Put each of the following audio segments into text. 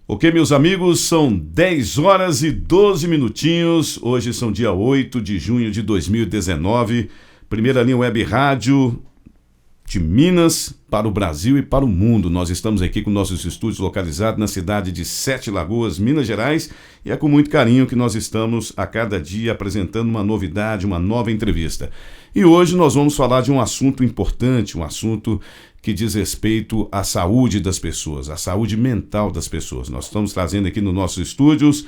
Ok, meus amigos, são 10 horas e 12 minutinhos. Hoje são dia 8 de junho de 2019. Primeira linha web rádio de Minas para o Brasil e para o mundo. Nós estamos aqui com nossos estúdios localizados na cidade de Sete Lagoas, Minas Gerais, e é com muito carinho que nós estamos a cada dia apresentando uma novidade, uma nova entrevista. E hoje nós vamos falar de um assunto importante, um assunto que diz respeito à saúde das pessoas, à saúde mental das pessoas. Nós estamos trazendo aqui nos nossos estúdios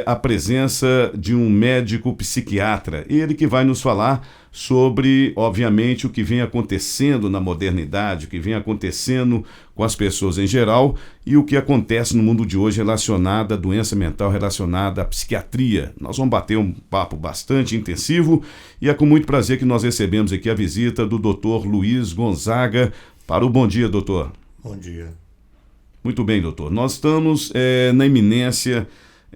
a presença de um médico psiquiatra, ele que vai nos falar sobre, obviamente, o que vem acontecendo na modernidade, o que vem acontecendo com as pessoas em geral e o que acontece no mundo de hoje relacionado à doença mental, relacionada à psiquiatria. Nós vamos bater um papo bastante intensivo e é com muito prazer que nós recebemos aqui a visita do Dr. Luiz Gonzaga. Para o bom dia, doutor. Bom dia. Muito bem, doutor. Nós estamos na iminência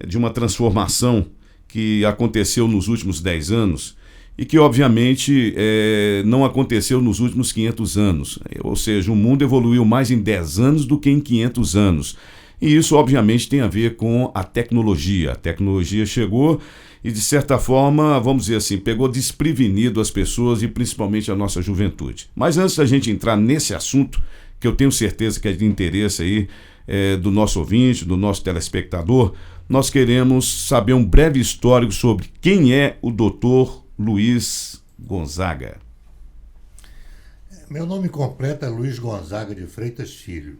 de uma transformação que aconteceu nos últimos 10 anos e que, obviamente, não aconteceu nos últimos 500 anos. Ou seja, o mundo evoluiu mais em 10 anos do que em 500 anos. E isso, obviamente, tem a ver com a tecnologia. A tecnologia chegou e, de certa forma, vamos dizer assim, pegou desprevenido as pessoas e principalmente a nossa juventude. Mas antes da gente entrar nesse assunto, que eu tenho certeza que é de interesse aí do nosso ouvinte, do nosso telespectador, nós queremos saber um breve histórico sobre quem é o Dr. Luiz Gonzaga. Meu nome completo é Luiz Gonzaga de Freitas Filho.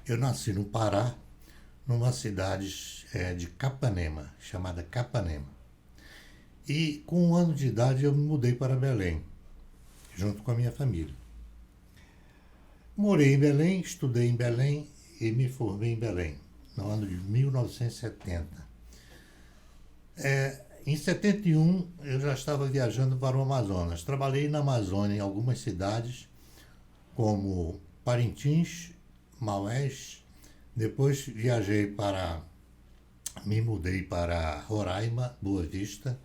Eu nasci no Pará, numa cidade de Capanema, chamada Capanema. E com 1 ano de idade eu me mudei para Belém, junto com a minha família. Morei em Belém, estudei em Belém e me formei em Belém, no ano de 1970. Em 71 eu já estava viajando para o Amazonas. Trabalhei na Amazônia em algumas cidades, como Parintins, Maués. Depois me mudei para Roraima, Boa Vista.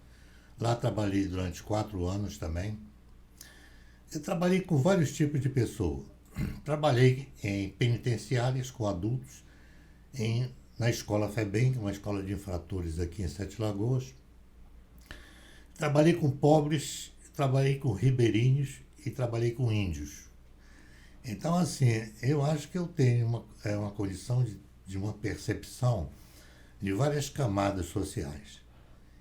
Lá trabalhei durante 4 anos também. Eu trabalhei com vários tipos de pessoas. Trabalhei em penitenciárias com adultos, na escola FEBEM, uma escola de infratores aqui em Sete Lagoas. Trabalhei com pobres, trabalhei com ribeirinhos e trabalhei com índios. Então, assim, eu acho que eu tenho uma condição de uma percepção de várias camadas sociais.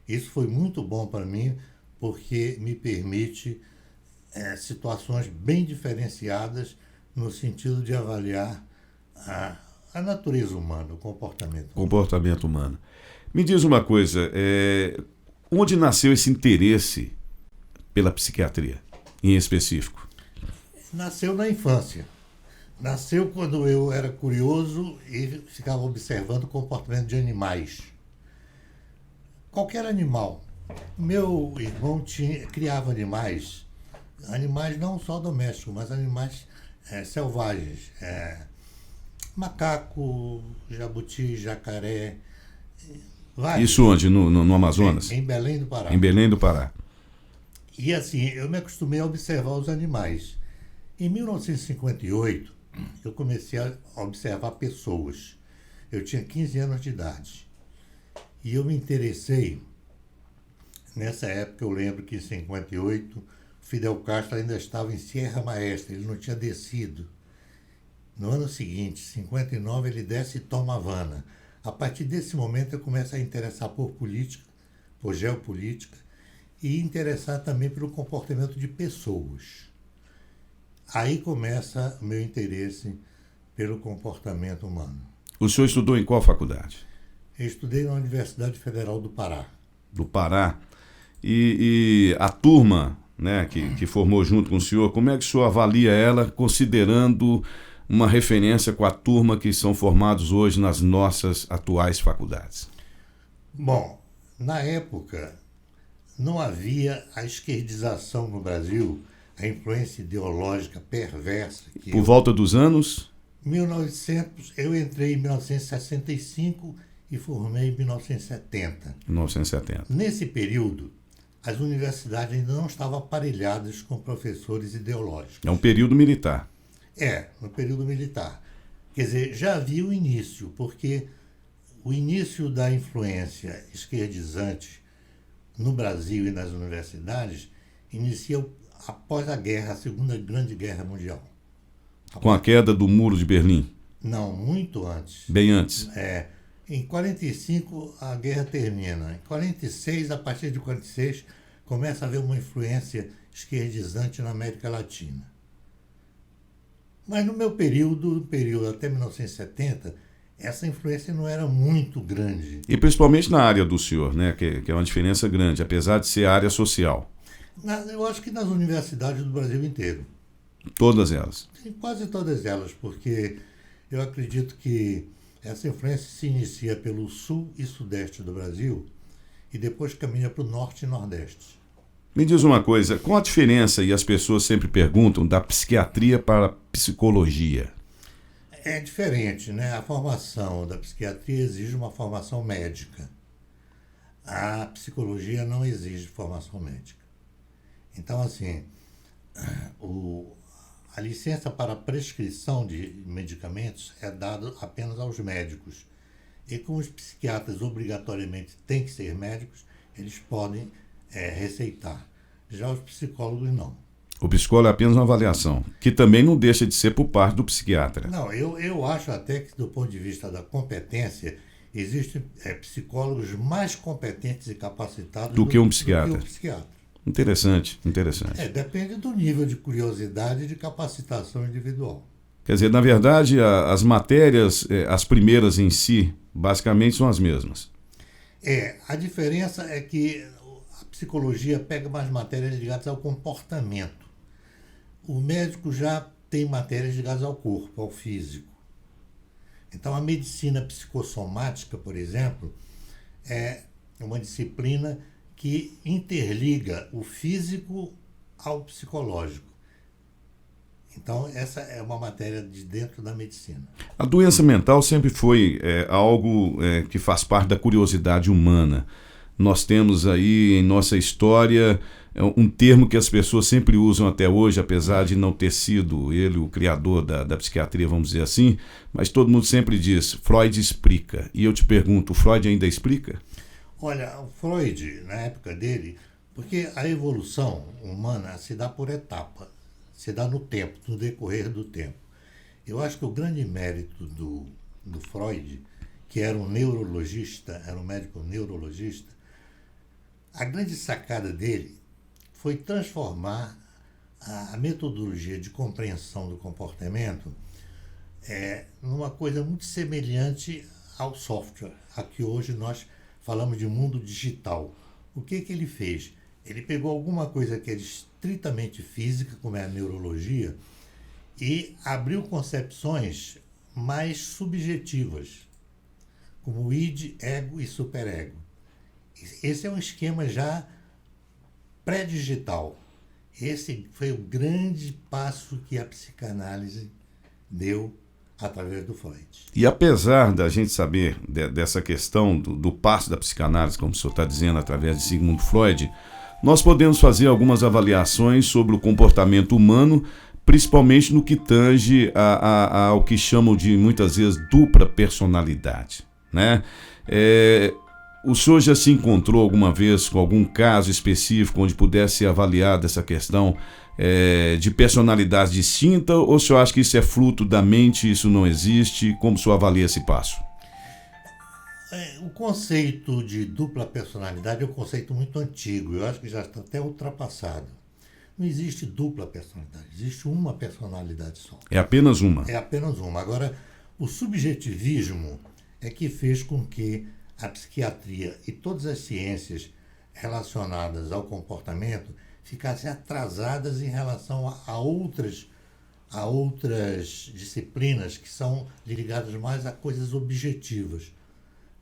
Isso foi muito bom para mim, porque me permite situações bem diferenciadas no sentido de avaliar a natureza humana, o comportamento humano. Comportamento humano. Me diz uma coisa, onde nasceu esse interesse pela psiquiatria, em específico? Nasceu na infância. Nasceu quando eu era curioso e ficava observando o comportamento de animais. Qualquer animal. Meu irmão criava animais não só domésticos, mas animais selvagens. Macaco, jabuti, jacaré, vários. Isso onde? No Amazonas? Em Belém do Pará. Em Belém do Pará. E assim, eu me acostumei a observar os animais. Em 1958, eu comecei a observar pessoas. Eu tinha 15 anos de idade. E eu me interessei, nessa época eu lembro que em 58, Fidel Castro ainda estava em Sierra Maestra, ele não tinha descido. No ano seguinte, 59, ele desce e toma Havana. A partir desse momento eu começo a interessar por política, por geopolítica, e interessar também pelo comportamento de pessoas. Aí começa o meu interesse pelo comportamento humano. O senhor estudou em qual faculdade? Eu estudei na Universidade Federal do Pará. Do Pará. E a turma, né, que formou junto com o senhor, como é que o senhor avalia ela, considerando uma referência com a turma que são formados hoje nas nossas atuais faculdades? Bom, na época não havia a esquerdização no Brasil, a influência ideológica perversa. Por volta dos anos? 1900, eu entrei em 1965 e formei em 1970. 1970. Nesse período, as universidades ainda não estavam aparelhadas com professores ideológicos. É um período militar. No período militar. Quer dizer, já havia o início, porque o início da influência esquerdizante no Brasil e nas universidades inicia após a guerra, a Segunda Grande Guerra Mundial. Com a queda do Muro de Berlim? Não, muito antes. Bem antes. Em 45 a guerra termina. Em 46, a partir de 46, começa a haver uma influência esquerdizante na América Latina. Mas no meu período até 1970, essa influência não era muito grande. E principalmente na área do senhor, né? Que é uma diferença grande, apesar de ser área social. Eu acho que nas universidades do Brasil inteiro. Todas elas? Sim, quase todas elas, porque eu acredito que essa influência se inicia pelo sul e sudeste do Brasil e depois caminha para o norte e nordeste. Me diz uma coisa, qual a diferença, e as pessoas sempre perguntam, da psiquiatria para a psicologia? É diferente, né? A formação da psiquiatria exige uma formação médica. A psicologia não exige formação médica. Então, assim, a licença para prescrição de medicamentos é dada apenas aos médicos. E como os psiquiatras obrigatoriamente têm que ser médicos, eles podem receitar. Já os psicólogos não. O psicólogo é apenas uma avaliação, que também não deixa de ser por parte do psiquiatra. Não, eu acho até que do ponto de vista da competência, existem psicólogos mais competentes e capacitados do que um psiquiatra. Do que o psiquiatra. Interessante. Depende do nível de curiosidade e de capacitação individual. Quer dizer, na verdade, as matérias, as primeiras em si, basicamente são as mesmas. A diferença é que a psicologia pega mais matérias ligadas ao comportamento. O médico já tem matérias ligadas ao corpo, ao físico. Então, a medicina psicossomática, por exemplo, é uma disciplina que interliga o físico ao psicológico. Então, essa é uma matéria de dentro da medicina. A doença mental sempre foi algo que faz parte da curiosidade humana. Nós temos aí em nossa história um termo que as pessoas sempre usam até hoje, apesar de não ter sido ele o criador da psiquiatria, vamos dizer assim, mas todo mundo sempre diz, Freud explica. E eu te pergunto, o Freud ainda explica? Olha, o Freud, na época dele, porque a evolução humana se dá por etapa, se dá no tempo, no decorrer do tempo. Eu acho que o grande mérito do Freud, que era um neurologista, era um médico neurologista, a grande sacada dele foi transformar a metodologia de compreensão do comportamento numa coisa muito semelhante ao software, a que hoje nós falamos de mundo digital. O que ele fez? Ele pegou alguma coisa que é estritamente física, como é a neurologia, e abriu concepções mais subjetivas, como id, ego e superego. Esse é um esquema já pré-digital. Esse foi o grande passo que a psicanálise deu através do Freud. E apesar da gente saber dessa questão do passo da psicanálise, como o senhor está dizendo, através de Sigmund Freud, nós podemos fazer algumas avaliações sobre o comportamento humano, principalmente no que tange ao que chamam de, muitas vezes, dupla personalidade, né? O senhor já se encontrou alguma vez com algum caso específico onde pudesse ser avaliada essa questão de personalidade distinta, ou o senhor acha que isso é fruto da mente, isso não existe? Como o senhor avalia esse passo? O conceito de dupla personalidade é um conceito muito antigo, eu acho que já está até ultrapassado. Não existe dupla personalidade, existe uma personalidade só. É apenas uma? É apenas uma. Agora, o subjetivismo é que fez com que a psiquiatria e todas as ciências relacionadas ao comportamento ficassem atrasadas em relação a outras disciplinas que são ligadas mais a coisas objetivas.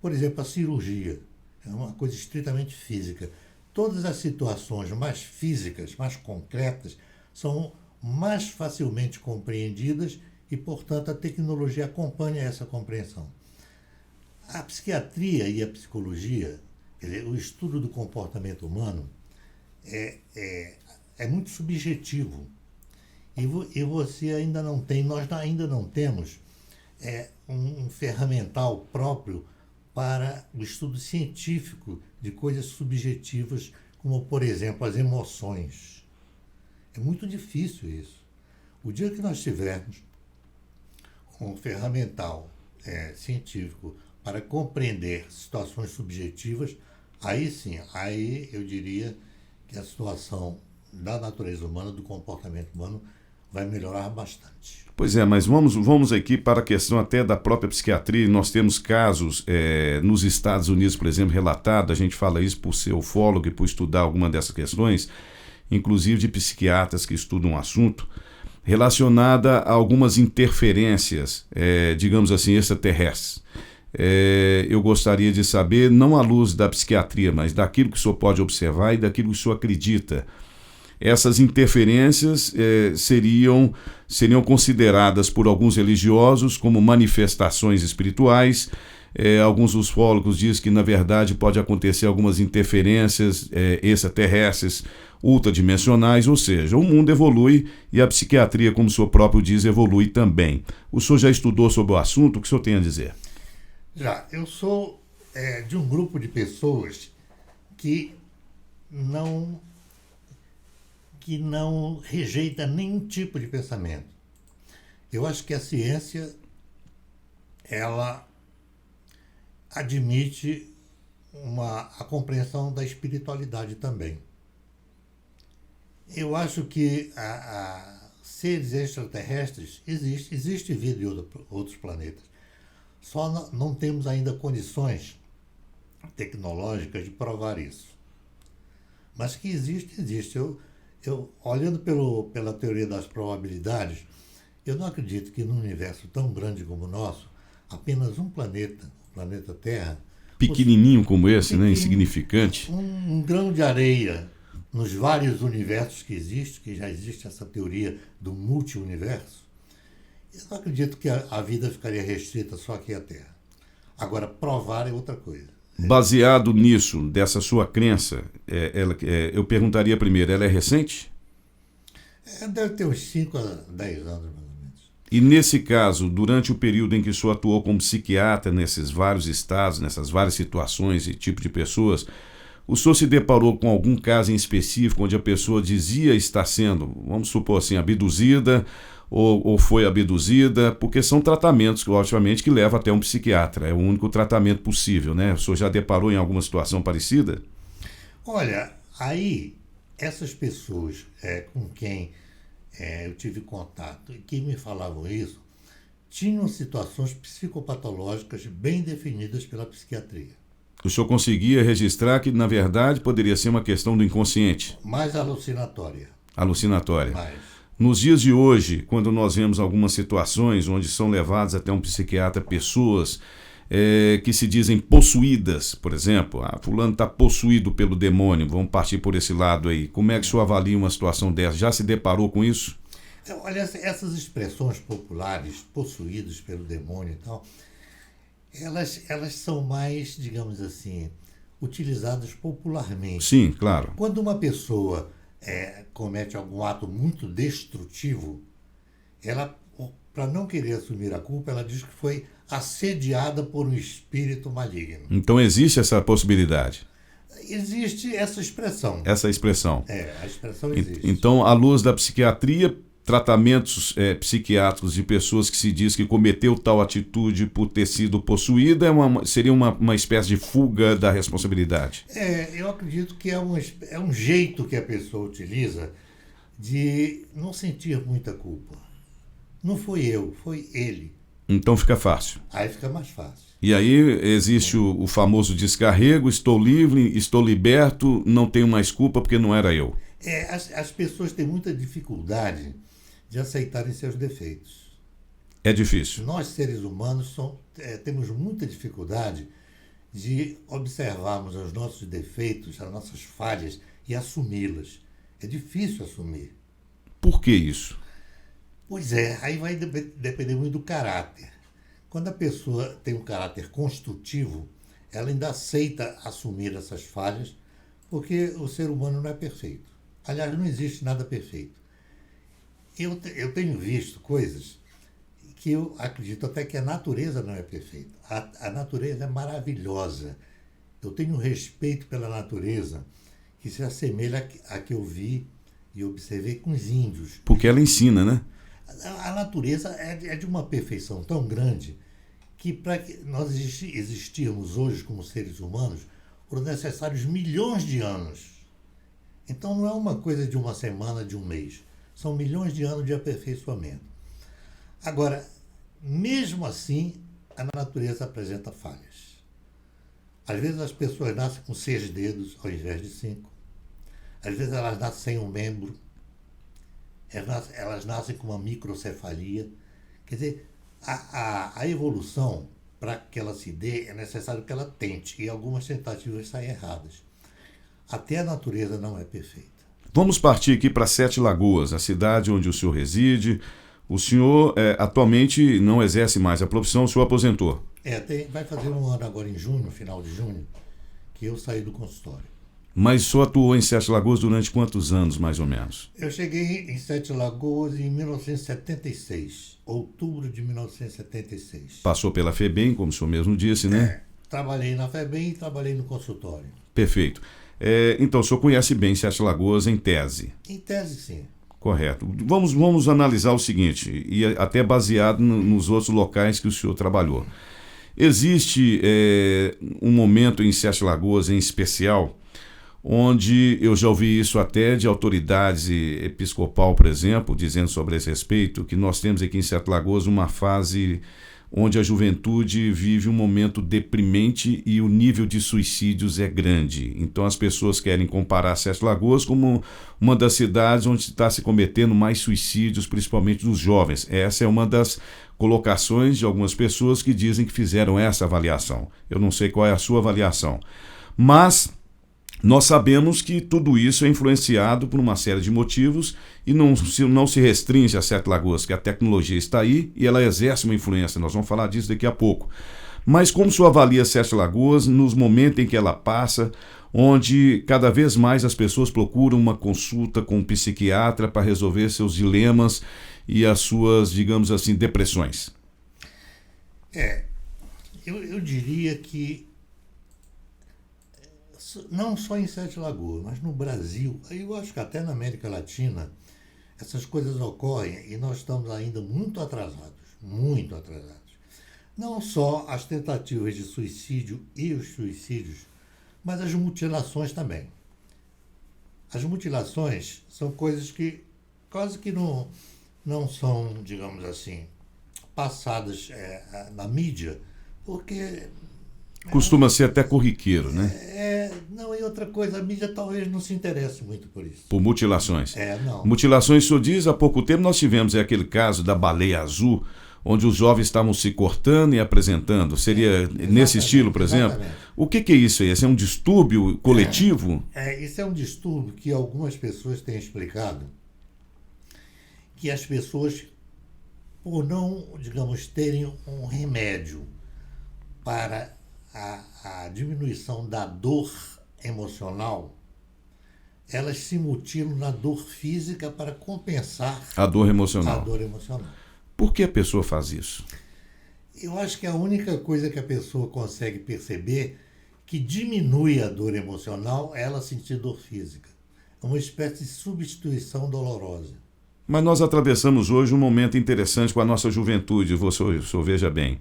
Por exemplo, a cirurgia é uma coisa estritamente física. Todas as situações mais físicas, mais concretas, são mais facilmente compreendidas e, portanto, a tecnologia acompanha essa compreensão. A psiquiatria e a psicologia, quer dizer, o estudo do comportamento humano, é muito subjetivo. E você ainda não tem, nós ainda não temos um ferramental próprio para o estudo científico de coisas subjetivas, como, por exemplo, as emoções. É muito difícil isso. O dia que nós tivermos um ferramental científico para compreender situações subjetivas, aí sim, aí eu diria que a situação da natureza humana, do comportamento humano, vai melhorar bastante. Pois é, mas vamos aqui para a questão até da própria psiquiatria. Nós temos casos nos Estados Unidos, por exemplo, relatado, a gente fala isso por ser ufólogo e por estudar alguma dessas questões, inclusive de psiquiatras que estudam o assunto, relacionada a algumas interferências, digamos assim, extraterrestres. Eu gostaria de saber, não à luz da psiquiatria, mas daquilo que o senhor pode observar e daquilo que o senhor acredita. Essas interferências seriam consideradas por alguns religiosos como manifestações espirituais. Alguns ufólogos dizem que, na verdade, pode acontecer algumas interferências extraterrestres, ultradimensionais, ou seja, o mundo evolui e a psiquiatria, como o senhor próprio diz, evolui também. O senhor já estudou sobre o assunto? O que o senhor tem a dizer? Já, eu sou de um grupo de pessoas que não rejeita nenhum tipo de pensamento. Eu acho que a ciência, ela admite a compreensão da espiritualidade também. Eu acho que seres extraterrestres existe vida em outros planetas. Só não temos ainda condições tecnológicas de provar isso. Mas que existe. Eu olhando pela teoria das probabilidades, eu não acredito que num universo tão grande como o nosso, apenas um planeta, o planeta Terra... Pequenininho como esse, né? Insignificante. Um grão de areia nos vários universos que já existe essa teoria do multi-universo. Eu não acredito que a vida ficaria restrita só aqui à Terra. Agora, provar é outra coisa. Baseado nisso, dessa sua crença, eu perguntaria primeiro, ela é recente? Deve ter uns 5 a 10 anos, mais ou menos. E nesse caso, durante o período em que o senhor atuou como psiquiatra nesses vários estados, nessas várias situações e tipo de pessoas, o senhor se deparou com algum caso em específico onde a pessoa dizia estar sendo, vamos supor assim, abduzida ou foi abduzida, porque são tratamentos, obviamente, que levam até um psiquiatra. É o único tratamento possível, né? O senhor já deparou em alguma situação parecida? Olha, aí, essas pessoas com quem eu tive contato e que me falavam isso, tinham situações psicopatológicas bem definidas pela psiquiatria. O senhor conseguia registrar que, na verdade, poderia ser uma questão do inconsciente? Mais alucinatória. Alucinatória. Mais. Nos dias de hoje, quando nós vemos algumas situações onde são levadas até um psiquiatra pessoas que se dizem possuídas, por exemplo, fulano está possuído pelo demônio, vamos partir por esse lado aí. Como é que o senhor avalia uma situação dessa? Já se deparou com isso? Olha, essas expressões populares, possuídos pelo demônio e tal, elas são mais, digamos assim, utilizadas popularmente. Sim, claro. Quando uma pessoa comete algum ato muito destrutivo, ela, para não querer assumir a culpa, ela diz que foi assediada por um espírito maligno. Então existe essa possibilidade? Existe essa expressão. Essa expressão. A expressão existe. Então, à luz da psiquiatria, tratamentos psiquiátricos de pessoas que se diz que cometeu tal atitude por ter sido possuída seria uma espécie de fuga da responsabilidade? Eu acredito que é um jeito que a pessoa utiliza de não sentir muita culpa. Não foi eu, foi ele. Então fica fácil. Aí fica mais fácil. E aí existe o famoso descarrego, estou livre, estou liberto, não tenho mais culpa porque não era eu. As pessoas têm muita dificuldade de aceitarem seus defeitos. É difícil. Nós, seres humanos, temos muita dificuldade de observarmos os nossos defeitos, as nossas falhas e assumi-las. É difícil assumir. Por que isso? Pois aí vai depender muito do caráter. Quando a pessoa tem um caráter construtivo, ela ainda aceita assumir essas falhas, porque o ser humano não é perfeito. Aliás, não existe nada perfeito. Eu tenho visto coisas que eu acredito até que a natureza não é perfeita. A natureza é maravilhosa. Eu tenho um respeito pela natureza que se assemelha a que eu vi e observei com os índios. Porque ela ensina, né? A natureza é de uma perfeição tão grande que para que nós existirmos hoje como seres humanos foram necessários milhões de anos. Então não é uma coisa de uma semana, de um mês. São milhões de anos de aperfeiçoamento. Agora, mesmo assim, a natureza apresenta falhas. Às vezes as pessoas nascem com 6 dedos ao invés de 5. Às vezes elas nascem sem um membro. Elas nascem com uma microcefalia. Quer dizer, a evolução, para que ela se dê, é necessário que ela tente. E algumas tentativas saem erradas. Até a natureza não é perfeita. Vamos partir aqui para Sete Lagoas, a cidade onde o senhor reside. O senhor atualmente não exerce mais a profissão, o senhor aposentou. Vai fazer um ano agora em junho, final de junho, que eu saí do consultório. Mas o senhor atuou em Sete Lagoas durante quantos anos, mais ou menos? Eu cheguei em Sete Lagoas em 1976, outubro de 1976. Passou pela FEBEM, como o senhor mesmo disse, né? Trabalhei na FEBEM e trabalhei no consultório. Perfeito. Então, o senhor conhece bem Sete Lagoas em tese? Em tese, sim. Correto. Vamos analisar o seguinte, e até baseado nos outros locais que o senhor trabalhou. Existe um momento em Sete Lagoas em especial, onde eu já ouvi isso até de autoridades episcopal, por exemplo, dizendo sobre esse respeito, que nós temos aqui em Sete Lagoas uma fase onde a juventude vive um momento deprimente e o nível de suicídios é grande. Então as pessoas querem comparar Sete Lagoas como uma das cidades onde está se cometendo mais suicídios, principalmente dos jovens. Essa é uma das colocações de algumas pessoas que dizem que fizeram essa avaliação. Eu não sei qual é a sua avaliação, mas nós sabemos que tudo isso é influenciado por uma série de motivos e não se restringe a Sete Lagoas, que a tecnologia está aí e ela exerce uma influência. Nós vamos falar disso daqui a pouco. Mas como o senhor avalia Sete Lagoas nos momentos em que ela passa, onde cada vez mais as pessoas procuram uma consulta com um psiquiatra para resolver seus dilemas e as suas, digamos assim, depressões? Eu diria que não só em Sete Lagoas, mas no Brasil, eu acho que até na América Latina, essas coisas ocorrem e nós estamos ainda muito atrasados, muito atrasados. Não só as tentativas de suicídio e os suicídios, mas as mutilações também. As mutilações são coisas que quase que não são, digamos assim, passadas na mídia, porque costuma ser até corriqueiro, né? Não, e outra coisa, a mídia talvez não se interesse muito por isso. Por mutilações. Não. Mutilações, o senhor diz, há pouco tempo nós tivemos aquele caso da baleia azul, onde os jovens estavam se cortando e apresentando. Seria nesse estilo, por exemplo? Exatamente. O que é isso aí? Esse é um distúrbio coletivo? Isso é um distúrbio que algumas pessoas têm explicado, que as pessoas, por não, digamos, terem um remédio para a diminuição da dor emocional, elas se mutilam na dor física para compensar a dor emocional. A dor emocional. Por que a pessoa faz isso? Eu acho que a única coisa que a pessoa consegue perceber que diminui a dor emocional é ela sentir dor física. É uma espécie de substituição dolorosa. Mas nós atravessamos hoje um momento interessante com a nossa juventude, o senhor veja bem.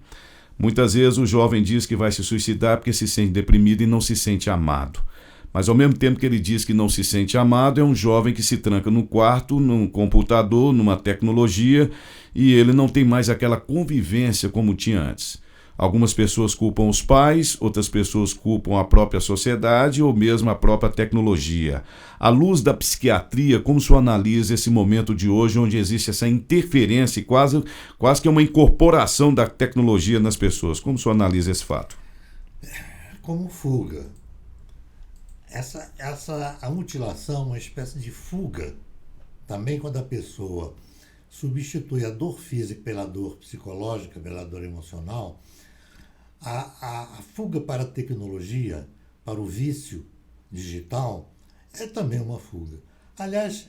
Muitas vezes o jovem diz que vai se suicidar porque se sente deprimido e não se sente amado. Mas ao mesmo tempo que ele diz que não se sente amado, é um jovem que se tranca no quarto, num computador, numa tecnologia, e ele não tem mais aquela convivência como tinha antes. Algumas pessoas culpam os pais, outras pessoas culpam a própria sociedade ou mesmo a própria tecnologia. À luz da psiquiatria, como o senhor analisa esse momento de hoje, onde existe essa interferência e quase que uma incorporação da tecnologia nas pessoas? Como o senhor analisa esse fato? Como fuga. A mutilação é uma espécie de fuga. Também quando a pessoa substitui a dor física pela dor psicológica, pela dor emocional, a fuga para a tecnologia, para o vício digital, é também uma fuga. Aliás,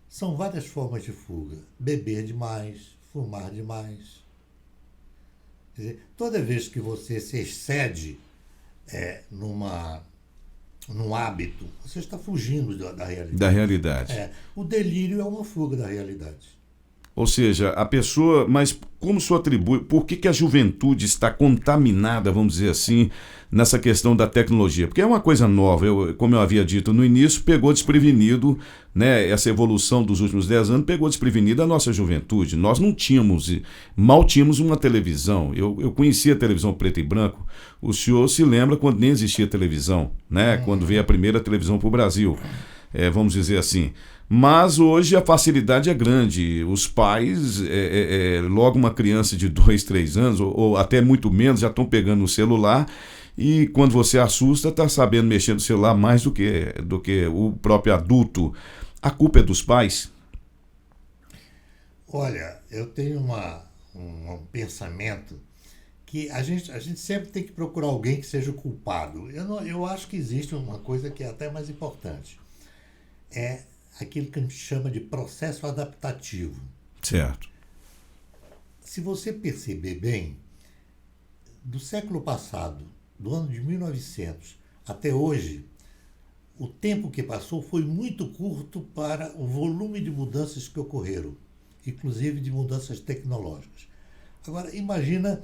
são várias formas de fuga. Beber demais, fumar demais. Quer dizer, toda vez que você se excede num hábito, você está fugindo da realidade. Da realidade. O delírio é uma fuga da realidade. Ou seja, a pessoa, mas como se atribui, por que a juventude está contaminada, vamos dizer assim, nessa questão da tecnologia? Porque é uma coisa nova, como eu havia dito no início, pegou desprevenido, né, essa evolução dos últimos 10 anos pegou desprevenida a nossa juventude. Nós não tínhamos, mal tínhamos uma televisão. Eu conhecia a televisão preto e branco. O senhor se lembra quando nem existia televisão, né? Quando veio a primeira televisão para o Brasil, vamos dizer assim. Mas hoje a facilidade é grande. Os pais, logo uma criança de 2, 3 anos, ou até muito menos, já estão pegando o celular e quando você assusta, está sabendo mexer no celular mais do que o próprio adulto. A culpa é dos pais? Olha, eu tenho um pensamento que a gente sempre tem que procurar alguém que seja o culpado. Eu acho que existe uma coisa que é até mais importante. É aquilo que a gente chama de processo adaptativo. Certo. Se você perceber bem, do século passado, do ano de 1900 até hoje, o tempo que passou foi muito curto para o volume de mudanças que ocorreram, inclusive de mudanças tecnológicas. Agora, imagina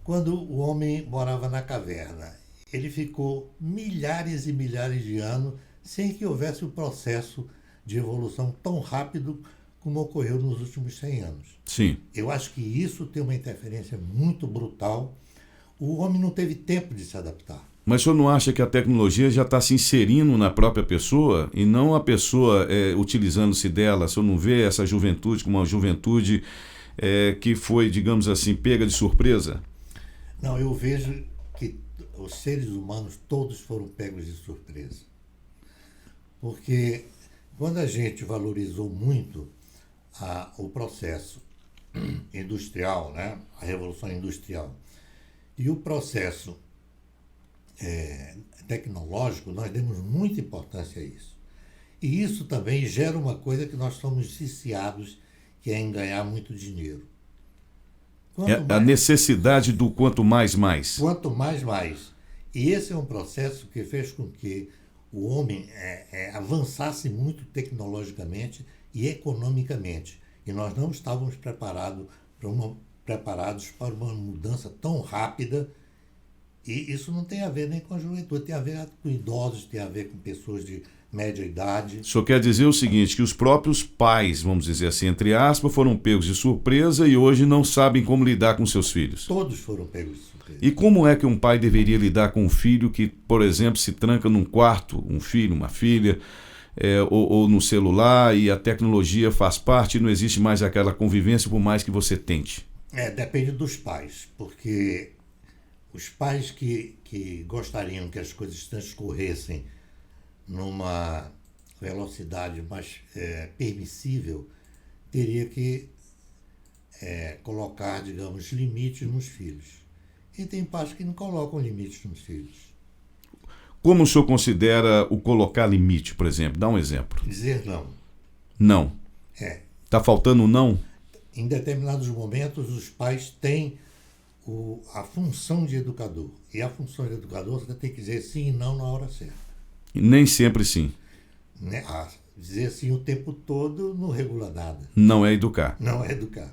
quando o homem morava na caverna. Ele ficou milhares e milhares de anos sem que houvesse um processo de evolução tão rápido como ocorreu nos últimos 100 anos. Sim. Eu acho que isso tem uma interferência muito brutal. O homem não teve tempo de se adaptar. Mas o senhor não acha que a tecnologia já está se inserindo na própria pessoa e não a pessoa utilizando-se dela? O senhor não vê essa juventude como uma juventude que foi, digamos assim, pega de surpresa? Não, eu vejo que os seres humanos todos foram pegos de surpresa. Porque quando a gente valorizou muito o processo industrial, né? A Revolução Industrial, e o processo tecnológico, nós demos muita importância a isso. E isso também gera uma coisa que nós somos viciados, que é em ganhar muito dinheiro. A necessidade do quanto mais, mais. Quanto mais, mais. E esse é um processo que fez com que o homem avançasse muito tecnologicamente e economicamente. E nós não estávamos preparados para uma mudança tão rápida. E isso não tem a ver nem com a juventude, tem a ver com idosos, tem a ver com pessoas de média idade. O senhor quer dizer o seguinte, que os próprios pais, vamos dizer assim, entre aspas, foram pegos de surpresa e hoje não sabem como lidar com seus filhos. Todos foram pegos de surpresa. E como é que um pai deveria lidar com um filho que, por exemplo, se tranca num quarto, um filho, uma filha, ou no celular, e a tecnologia faz parte e não existe mais aquela convivência por mais que você tente? Depende dos pais, porque os pais que gostariam que as coisas transcorressem numa velocidade mais permissível, teria que colocar, digamos, limites nos filhos. E tem pais que não colocam limites nos filhos. Como o senhor considera o colocar limite, por exemplo? Dá um exemplo. Dizer não. Não. Está faltando um não? Em determinados momentos, os pais têm a função de educador. E a função de educador, você tem que dizer sim e não na hora certa. E nem sempre sim. Dizer sim o tempo todo não regula nada. Não é educar. Não é educar.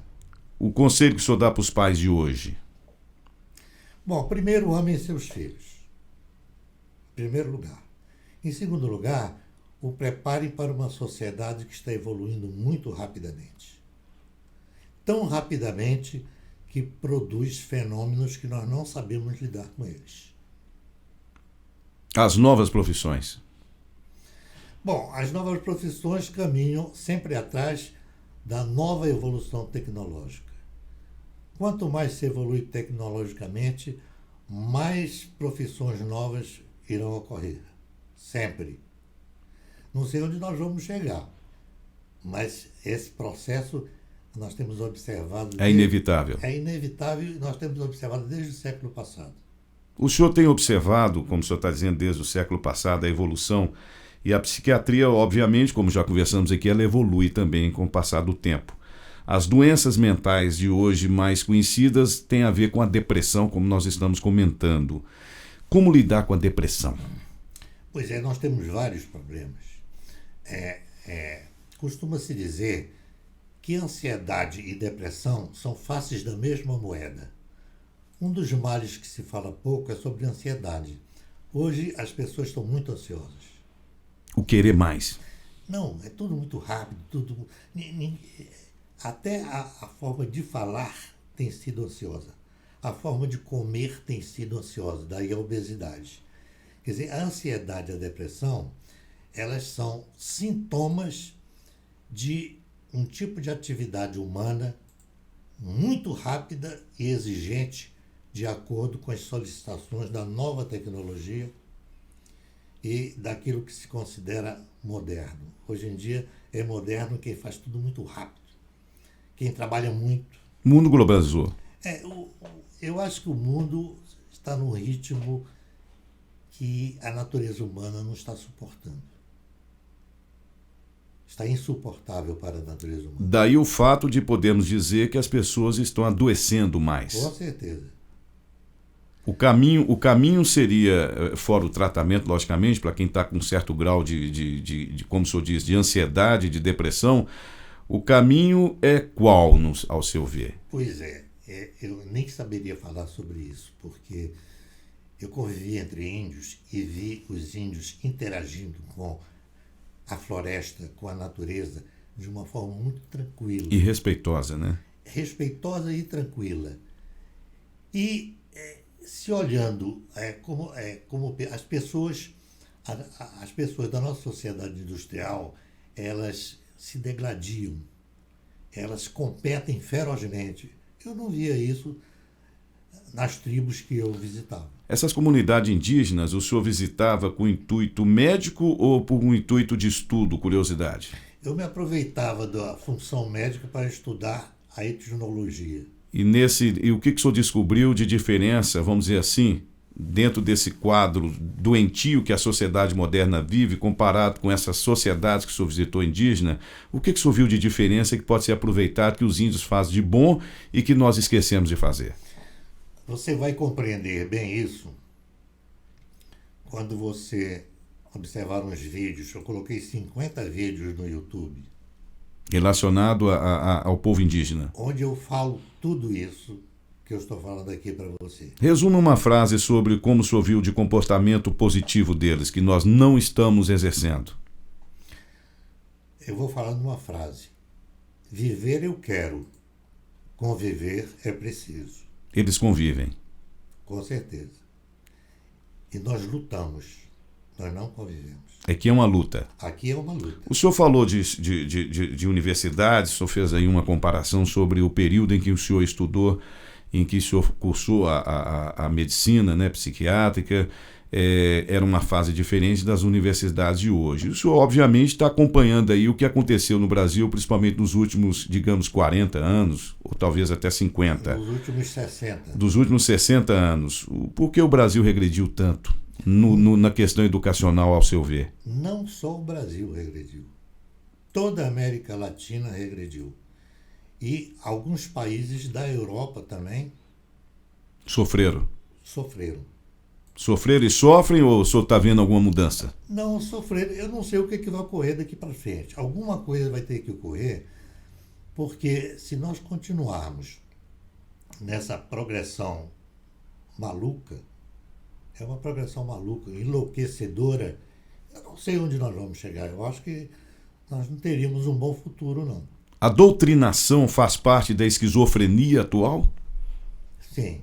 O conselho que o senhor dá para os pais de hoje? Bom, primeiro, amem seus filhos. Em primeiro lugar. Em segundo lugar, o preparem para uma sociedade que está evoluindo muito rapidamente. Tão rapidamente que produz fenômenos que nós não sabemos lidar com eles. As novas profissões. Bom, as novas profissões caminham sempre atrás da nova evolução tecnológica. Quanto mais se evolui tecnologicamente, mais profissões novas irão ocorrer. Sempre. Não sei onde nós vamos chegar, mas esse processo nós temos observado... É inevitável. É inevitável e nós temos observado desde o século passado. O senhor tem observado, como o senhor está dizendo, desde o século passado, a evolução, e a psiquiatria, obviamente, como já conversamos aqui, ela evolui também com o passar do tempo. as doenças mentais de hoje mais conhecidas têm a ver com a depressão, como nós estamos comentando. Como lidar com a depressão? Pois é, nós temos vários problemas. Costuma-se dizer que ansiedade e depressão são faces da mesma moeda. Um dos males que se fala pouco é sobre ansiedade. Hoje as pessoas estão muito ansiosas. O querer mais. Não, é tudo muito rápido, até a forma de falar tem sido ansiosa. A forma de comer tem sido ansiosa, daí a obesidade. Quer dizer, a ansiedade e a depressão, elas são sintomas de um tipo de atividade humana muito rápida e exigente de acordo com as solicitações da nova tecnologia e daquilo que se considera moderno. Hoje em dia é moderno quem faz tudo muito rápido, quem trabalha muito. O mundo globalizou. Eu acho que o mundo está num ritmo que a natureza humana não está suportando. Está insuportável para a natureza humana. Daí o fato de podermos dizer que as pessoas estão adoecendo mais. Com certeza. O caminho seria, fora o tratamento, logicamente, para quem está com um certo grau de, como o senhor diz, de ansiedade, de depressão, o caminho é qual, ao seu ver? Pois eu nem saberia falar sobre isso, porque eu convivi entre índios e vi os índios interagindo com a floresta, com a natureza, de uma forma muito tranquila. E respeitosa, né? Respeitosa e tranquila. E se olhando como as pessoas da nossa sociedade industrial, elas se degladiam, elas competem ferozmente. Eu não via isso nas tribos que eu visitava. Essas comunidades indígenas o senhor visitava com intuito médico ou por um intuito de estudo, curiosidade? Eu me aproveitava da função médica para estudar a etnologia. E o que o senhor descobriu de diferença, vamos dizer assim, dentro desse quadro doentio que a sociedade moderna vive, comparado com essas sociedades que o senhor visitou indígena? O que o senhor viu de diferença que pode ser aproveitado, que os índios fazem de bom e que nós esquecemos de fazer? Você vai compreender bem isso quando você observar uns vídeos. Eu coloquei 50 vídeos no YouTube. Relacionado ao povo indígena. Onde eu falo tudo isso que eu estou falando aqui para você. Resuma uma frase sobre como o senhor viu de comportamento positivo deles, que nós não estamos exercendo. Eu vou falar numa frase. Viver eu quero, conviver é preciso. Eles convivem. Com certeza. E nós lutamos, nós não convivemos. Aqui é uma luta. Aqui é uma luta. O senhor falou de universidades, o senhor fez aí uma comparação sobre o período em que o senhor estudou, em que o senhor cursou a medicina, né, psiquiátrica. Era uma fase diferente das universidades de hoje. O senhor, obviamente, está acompanhando aí o que aconteceu no Brasil, principalmente nos últimos, digamos, 40 anos, ou talvez até 50. Nos últimos 60. Dos últimos 60 anos. Por que o Brasil regrediu tanto na questão educacional, ao seu ver? Não só o Brasil regrediu. Toda a América Latina regrediu. E alguns países da Europa também Sofreram. Sofreram e sofrem, ou o senhor está vendo alguma mudança? Não, sofreram. Eu não sei o que vai ocorrer daqui para frente. Alguma coisa vai ter que ocorrer, porque se nós continuarmos nessa progressão maluca, é uma progressão maluca, enlouquecedora, eu não sei onde nós vamos chegar. Eu acho que nós não teríamos um bom futuro, não. A doutrinação faz parte da esquizofrenia atual? Sim.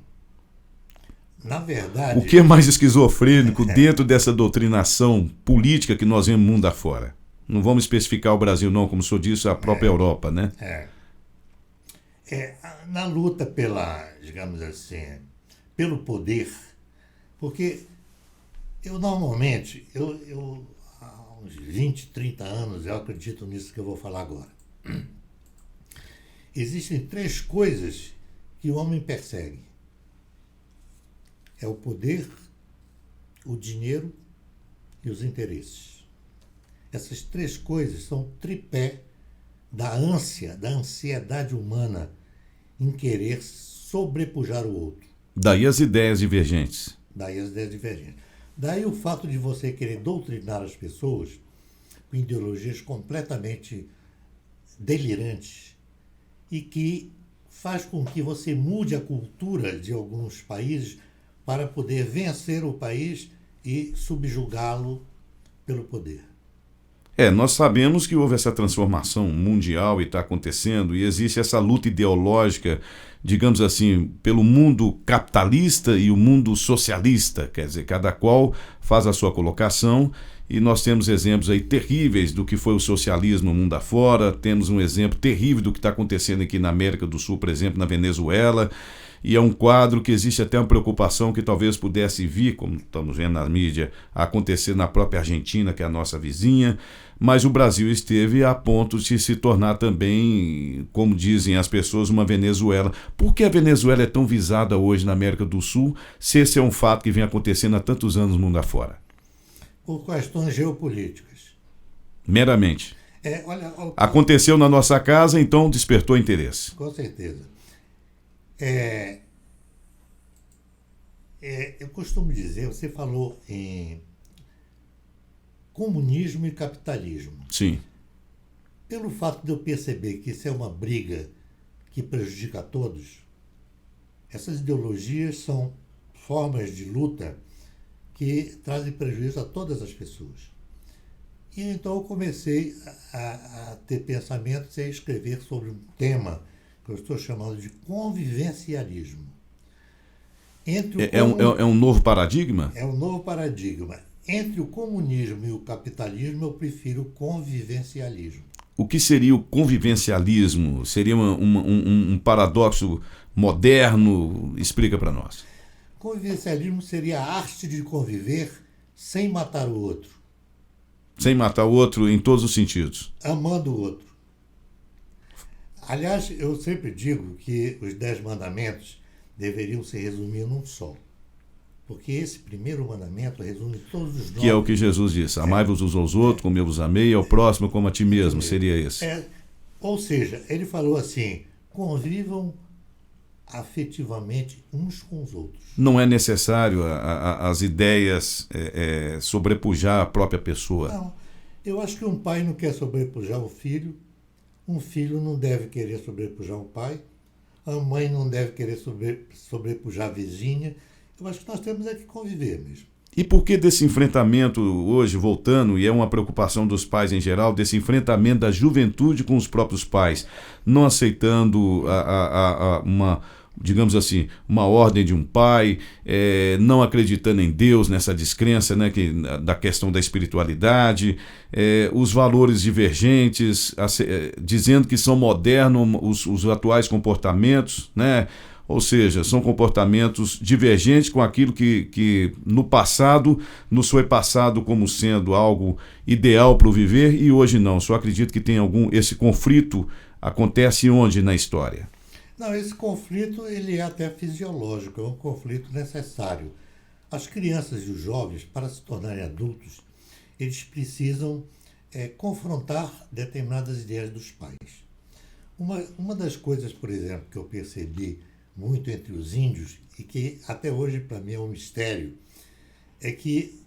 Na verdade... O que é mais esquizofrênico dentro dessa doutrinação política que nós vemos mundo afora? Não vamos especificar o Brasil, não, como o senhor disse, a própria Europa, né? Na luta digamos assim, pelo poder, porque eu normalmente, há uns 20, 30 anos, eu acredito nisso que eu vou falar agora. Existem 3 coisas que o homem persegue. É o poder, o dinheiro e os interesses. Essas 3 coisas são o tripé da ânsia, da ansiedade humana em querer sobrepujar o outro. Daí as ideias divergentes. Daí as ideias divergentes. Daí o fato de você querer doutrinar as pessoas com ideologias completamente delirantes e que faz com que você mude a cultura de alguns países para poder vencer o país e subjugá-lo pelo poder. Nós sabemos que houve essa transformação mundial e está acontecendo, e existe essa luta ideológica, digamos assim, pelo mundo capitalista e o mundo socialista, quer dizer, cada qual faz a sua colocação, e nós temos exemplos aí terríveis do que foi o socialismo mundo afora, temos um exemplo terrível do que está acontecendo aqui na América do Sul, por exemplo, na Venezuela, e é um quadro que existe até uma preocupação que talvez pudesse vir, como estamos vendo na mídia, a acontecer na própria Argentina, que é a nossa vizinha, mas o Brasil esteve a ponto de se tornar também, como dizem as pessoas, uma Venezuela. Por que a Venezuela é tão visada hoje na América do Sul, se esse é um fato que vem acontecendo há tantos anos no mundo afora? Por questões geopolíticas. Meramente. Olha, aconteceu na nossa casa, então despertou interesse. Com certeza. Eu costumo dizer, você falou em comunismo e capitalismo. Sim. Pelo fato de eu perceber que isso é uma briga que prejudica a todos, essas ideologias são formas de luta que trazem prejuízo a todas as pessoas. E então eu comecei a ter pensamentos e a escrever sobre um tema que eu estou chamando de convivencialismo. É um novo paradigma? É um novo paradigma. Entre o comunismo e o capitalismo, eu prefiro o convivencialismo. O que seria o convivencialismo? Seria um paradoxo moderno? Explica para nós. Convivencialismo seria a arte de conviver sem matar o outro. Sem matar o outro em todos os sentidos. Amando o outro. Aliás, eu sempre digo que os 10 mandamentos deveriam se resumir num só. Porque esse primeiro mandamento resume todos os 9. Que é o que Jesus disse: amai-vos uns aos outros, como eu vos amei, ao próximo como a ti mesmo. Seria esse. Ou seja, ele falou assim: convivam afetivamente uns com os outros. Não é necessário as ideias sobrepujar a própria pessoa. Não. Eu acho que um pai não quer sobrepujar o filho, um filho não deve querer sobrepujar o pai, a mãe não deve querer sobrepujar a vizinha. Eu acho que nós temos que conviver mesmo. E por que desse enfrentamento hoje, voltando, e é uma preocupação dos pais em geral, desse enfrentamento da juventude com os próprios pais, não aceitando digamos assim, uma ordem de um pai, não acreditando em Deus, nessa descrença, né, da questão da espiritualidade, os valores divergentes, dizendo que são modernos os atuais comportamentos, né? Ou seja, são comportamentos divergentes com aquilo que no passado nos foi passado como sendo algo ideal para o viver, e hoje não. Só acredito que tem esse conflito acontece onde na história? Não, esse conflito ele é até fisiológico, é um conflito necessário. As crianças e os jovens, para se tornarem adultos, eles precisam confrontar determinadas ideias dos pais. Uma das coisas, por exemplo, que eu percebi muito entre os índios, e que até hoje para mim é um mistério, é que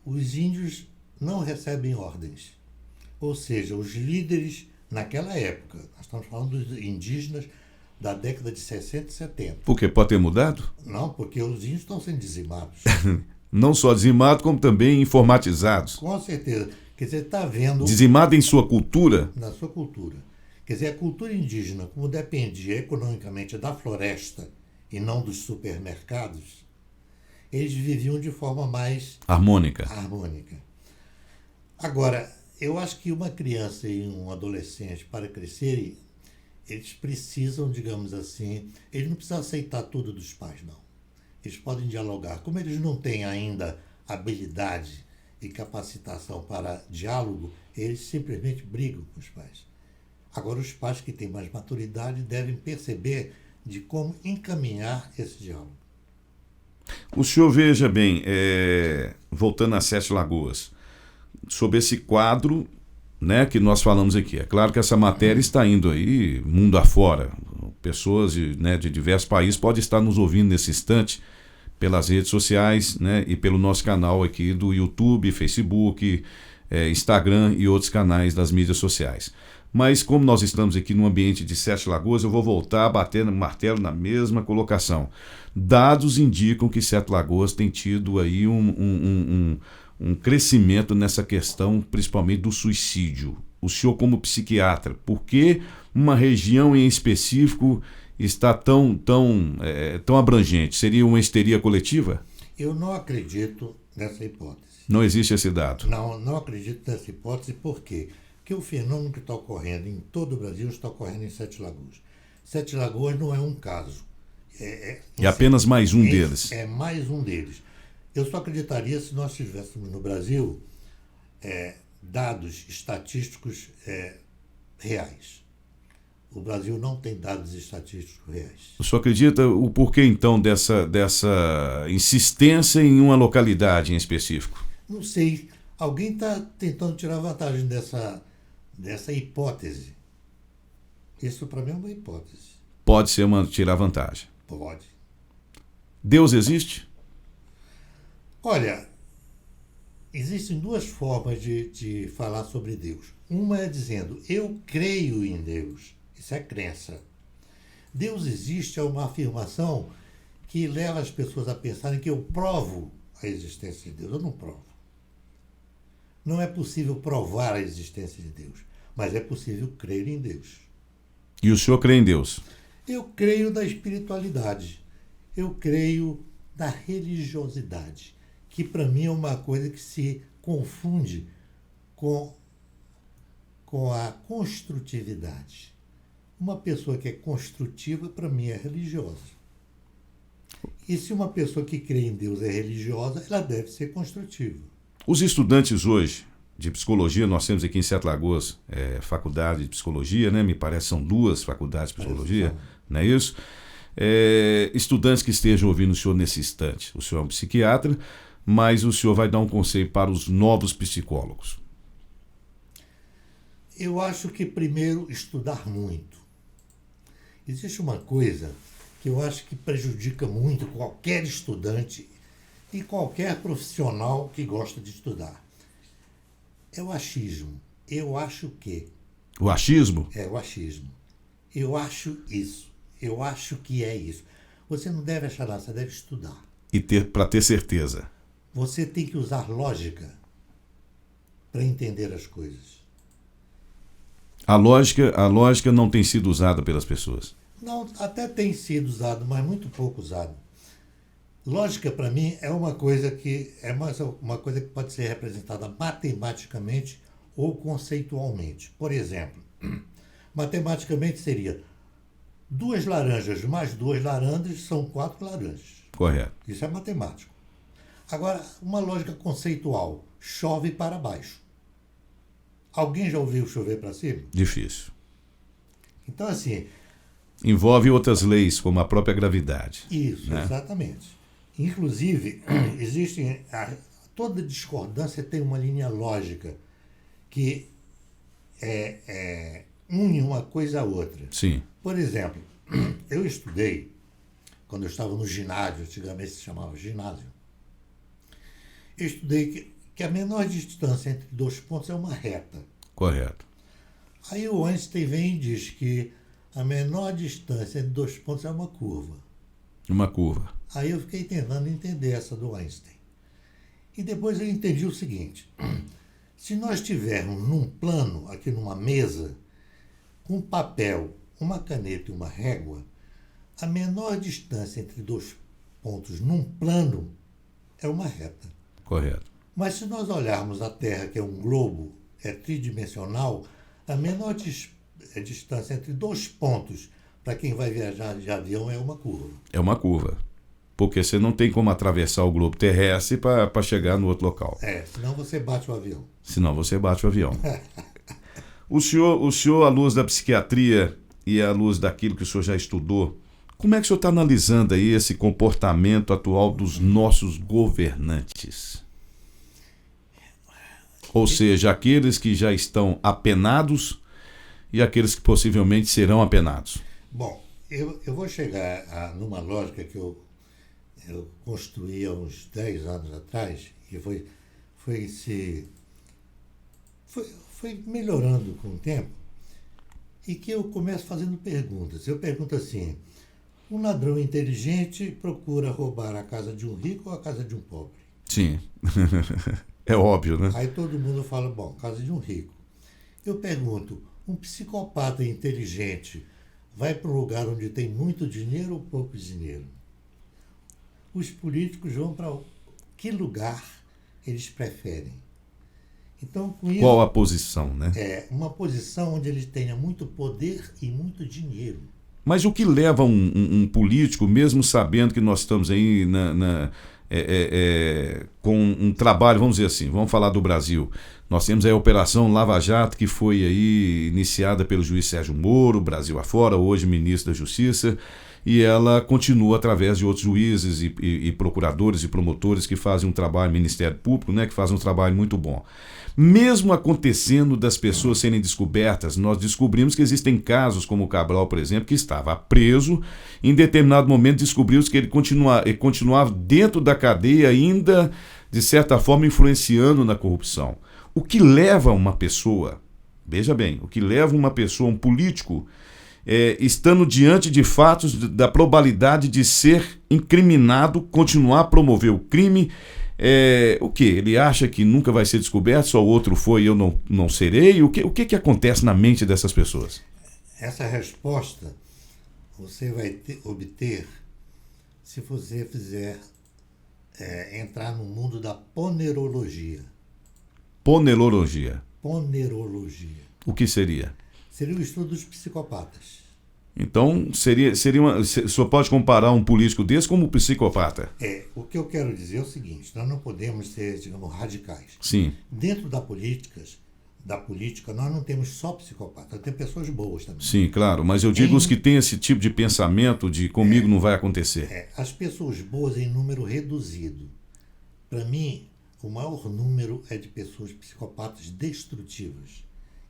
os índios não recebem ordens. Ou seja, os líderes naquela época, nós estamos falando dos indígenas da década de 60 e 70. Por quê? Pode ter mudado? Não, porque os índios estão sendo dizimados. Não só dizimados, como também informatizados. Com certeza. Quer dizer, está vendo... Dizimado em sua cultura? Na sua cultura. Quer dizer, a cultura indígena, como dependia economicamente da floresta e não dos supermercados, eles viviam de forma mais harmônica. Agora, eu acho que uma criança e um adolescente, para crescerem, eles precisam, digamos assim, eles não precisam aceitar tudo dos pais, não. Eles podem dialogar. Como eles não têm ainda habilidade e capacitação para diálogo, eles simplesmente brigam com os pais. Agora, os pais que têm mais maturidade devem perceber de como encaminhar esse diálogo. O senhor veja bem, voltando às Sete Lagoas, sob esse quadro, né, que nós falamos aqui. É claro que essa matéria está indo aí mundo afora. Pessoas né, de diversos países podem estar nos ouvindo nesse instante pelas redes sociais, né, e pelo nosso canal aqui do YouTube, Facebook, Instagram e outros canais das mídias sociais. Mas como nós estamos aqui no ambiente de Sete Lagoas, eu vou voltar a bater no martelo na mesma colocação. Dados indicam que Sete Lagoas tem tido aí um crescimento nessa questão, principalmente do suicídio. O senhor como psiquiatra, por que uma região em específico está tão abrangente? Seria uma histeria coletiva? Eu não acredito nessa hipótese. Não existe esse dado? Não acredito nessa hipótese, por quê? Porque o fenômeno que está ocorrendo em todo o Brasil está ocorrendo em Sete Lagoas. Sete Lagoas não é um caso. É apenas mais um deles. É mais um deles. Eu só acreditaria se nós tivéssemos no Brasil dados estatísticos reais. O Brasil não tem dados estatísticos reais. O senhor acredita o porquê, então, dessa insistência em uma localidade em específico? Não sei. Alguém está tentando tirar vantagem dessa hipótese. Isso, para mim, é uma hipótese. Pode ser tirar vantagem. Pode. Deus existe? Olha, existem duas formas de falar sobre Deus. Uma é dizendo, eu creio em Deus. Isso é crença. Deus existe é uma afirmação que leva as pessoas a pensarem que eu provo a existência de Deus. Eu não provo. Não é possível provar a existência de Deus, mas é possível crer em Deus. E o senhor crê em Deus? Eu creio na espiritualidade. Eu creio na religiosidade, que para mim é uma coisa que se confunde com a construtividade. Uma pessoa que é construtiva, para mim, é religiosa. E se uma pessoa que crê em Deus é religiosa, ela deve ser construtiva. Os estudantes hoje de psicologia, nós temos aqui em Sete Lagoas faculdade de psicologia, né? Me parece que são 2 faculdades de psicologia, não é isso? Estudantes que estejam ouvindo o senhor nesse instante. O senhor é um psiquiatra, mas o senhor vai dar um conselho para os novos psicólogos. Eu acho que primeiro estudar muito. Existe uma coisa que eu acho que prejudica muito qualquer estudante e qualquer profissional que gosta de estudar. É o achismo. Eu acho que. O achismo? É o achismo. Eu acho isso. Eu acho que é isso. Você não deve achar nada, você deve estudar. E para ter certeza. Você tem que usar lógica para entender as coisas. A lógica não tem sido usada pelas pessoas. Não, até tem sido usado, mas muito pouco usado. Lógica, para mim, é uma coisa que pode ser representada matematicamente ou conceitualmente. Por exemplo, matematicamente seria 2 laranjas mais 2 laranjas são 4 laranjas. Correto. Isso é matemático. Agora, uma lógica conceitual, chove para baixo. Alguém já ouviu chover para cima? Difícil. Então, assim... Envolve outras leis, como a própria gravidade. Isso, né? Exatamente. Inclusive, toda discordância tem uma linha lógica que une uma coisa a outra. Sim. Por exemplo, eu estudei, quando eu estava no ginásio, antigamente se chamava ginásio, eu estudei que a menor distância entre 2 pontos é uma reta. Correto. Aí o Einstein vem e diz que a menor distância entre 2 pontos é uma curva. Uma curva. Aí eu fiquei tentando entender essa do Einstein. E depois eu entendi o seguinte: se nós tivermos num plano, aqui numa mesa, um papel, uma caneta e uma régua, a menor distância entre 2 pontos num plano é uma reta. Correto. Mas se nós olharmos a Terra, que é um globo, é tridimensional, a menor distância entre 2 pontos para quem vai viajar de avião é uma curva. É uma curva. Porque você não tem como atravessar o globo terrestre para chegar no outro local. Senão você bate o avião. O senhor, à luz da psiquiatria e à luz daquilo que o senhor já estudou, como é que o senhor está analisando aí esse comportamento atual dos nossos governantes? Ou seja, aqueles que já estão apenados e aqueles que possivelmente serão apenados. Bom, eu vou chegar numa lógica que eu construí há uns 10 anos atrás e foi melhorando com o tempo, e que eu começo fazendo perguntas. Eu pergunto assim: um ladrão inteligente procura roubar a casa de um rico ou a casa de um pobre? Sim, é óbvio, né? Aí todo mundo fala, bom, casa de um rico. Eu pergunto, um psicopata inteligente vai para um lugar onde tem muito dinheiro ou pouco dinheiro? Os políticos vão para que lugar eles preferem? Então, com isso, qual a posição, né? É uma posição onde ele tenha muito poder e muito dinheiro. Mas o que leva um político, mesmo sabendo que nós estamos aí com um trabalho, vamos dizer assim, vamos falar do Brasil. Nós temos aí a Operação Lava Jato, que foi aí iniciada pelo juiz Sérgio Moro, Brasil afora, hoje ministro da Justiça, e ela continua através de outros juízes e procuradores e promotores que fazem um trabalho, Ministério Público, né, que fazem um trabalho muito bom. Mesmo acontecendo das pessoas serem descobertas, nós descobrimos que existem casos, como o Cabral, por exemplo, que estava preso, em determinado momento descobriu-se que ele continuava dentro da cadeia, ainda, de certa forma, influenciando na corrupção. O que leva uma pessoa, veja bem, o que leva uma pessoa, um político, estando diante de fatos da probabilidade de ser incriminado, continuar a promover o crime. O que? Ele acha que nunca vai ser descoberto, só o outro foi e eu não serei? O que acontece na mente dessas pessoas? Essa resposta você vai obter se você fizer entrar no mundo da ponerologia. Ponerologia. Ponerologia. O que seria? Seria o estudo dos psicopatas. Então, o senhor pode comparar um político desse como um psicopata? O que eu quero dizer é o seguinte: nós não podemos ser, digamos, radicais. Sim. Dentro da política, nós não temos só psicopatas, nós temos pessoas boas também. Sim, claro, mas eu digo os que têm esse tipo de pensamento de comigo não vai acontecer. As pessoas boas em número reduzido. Para mim, o maior número é de pessoas psicopatas destrutivas,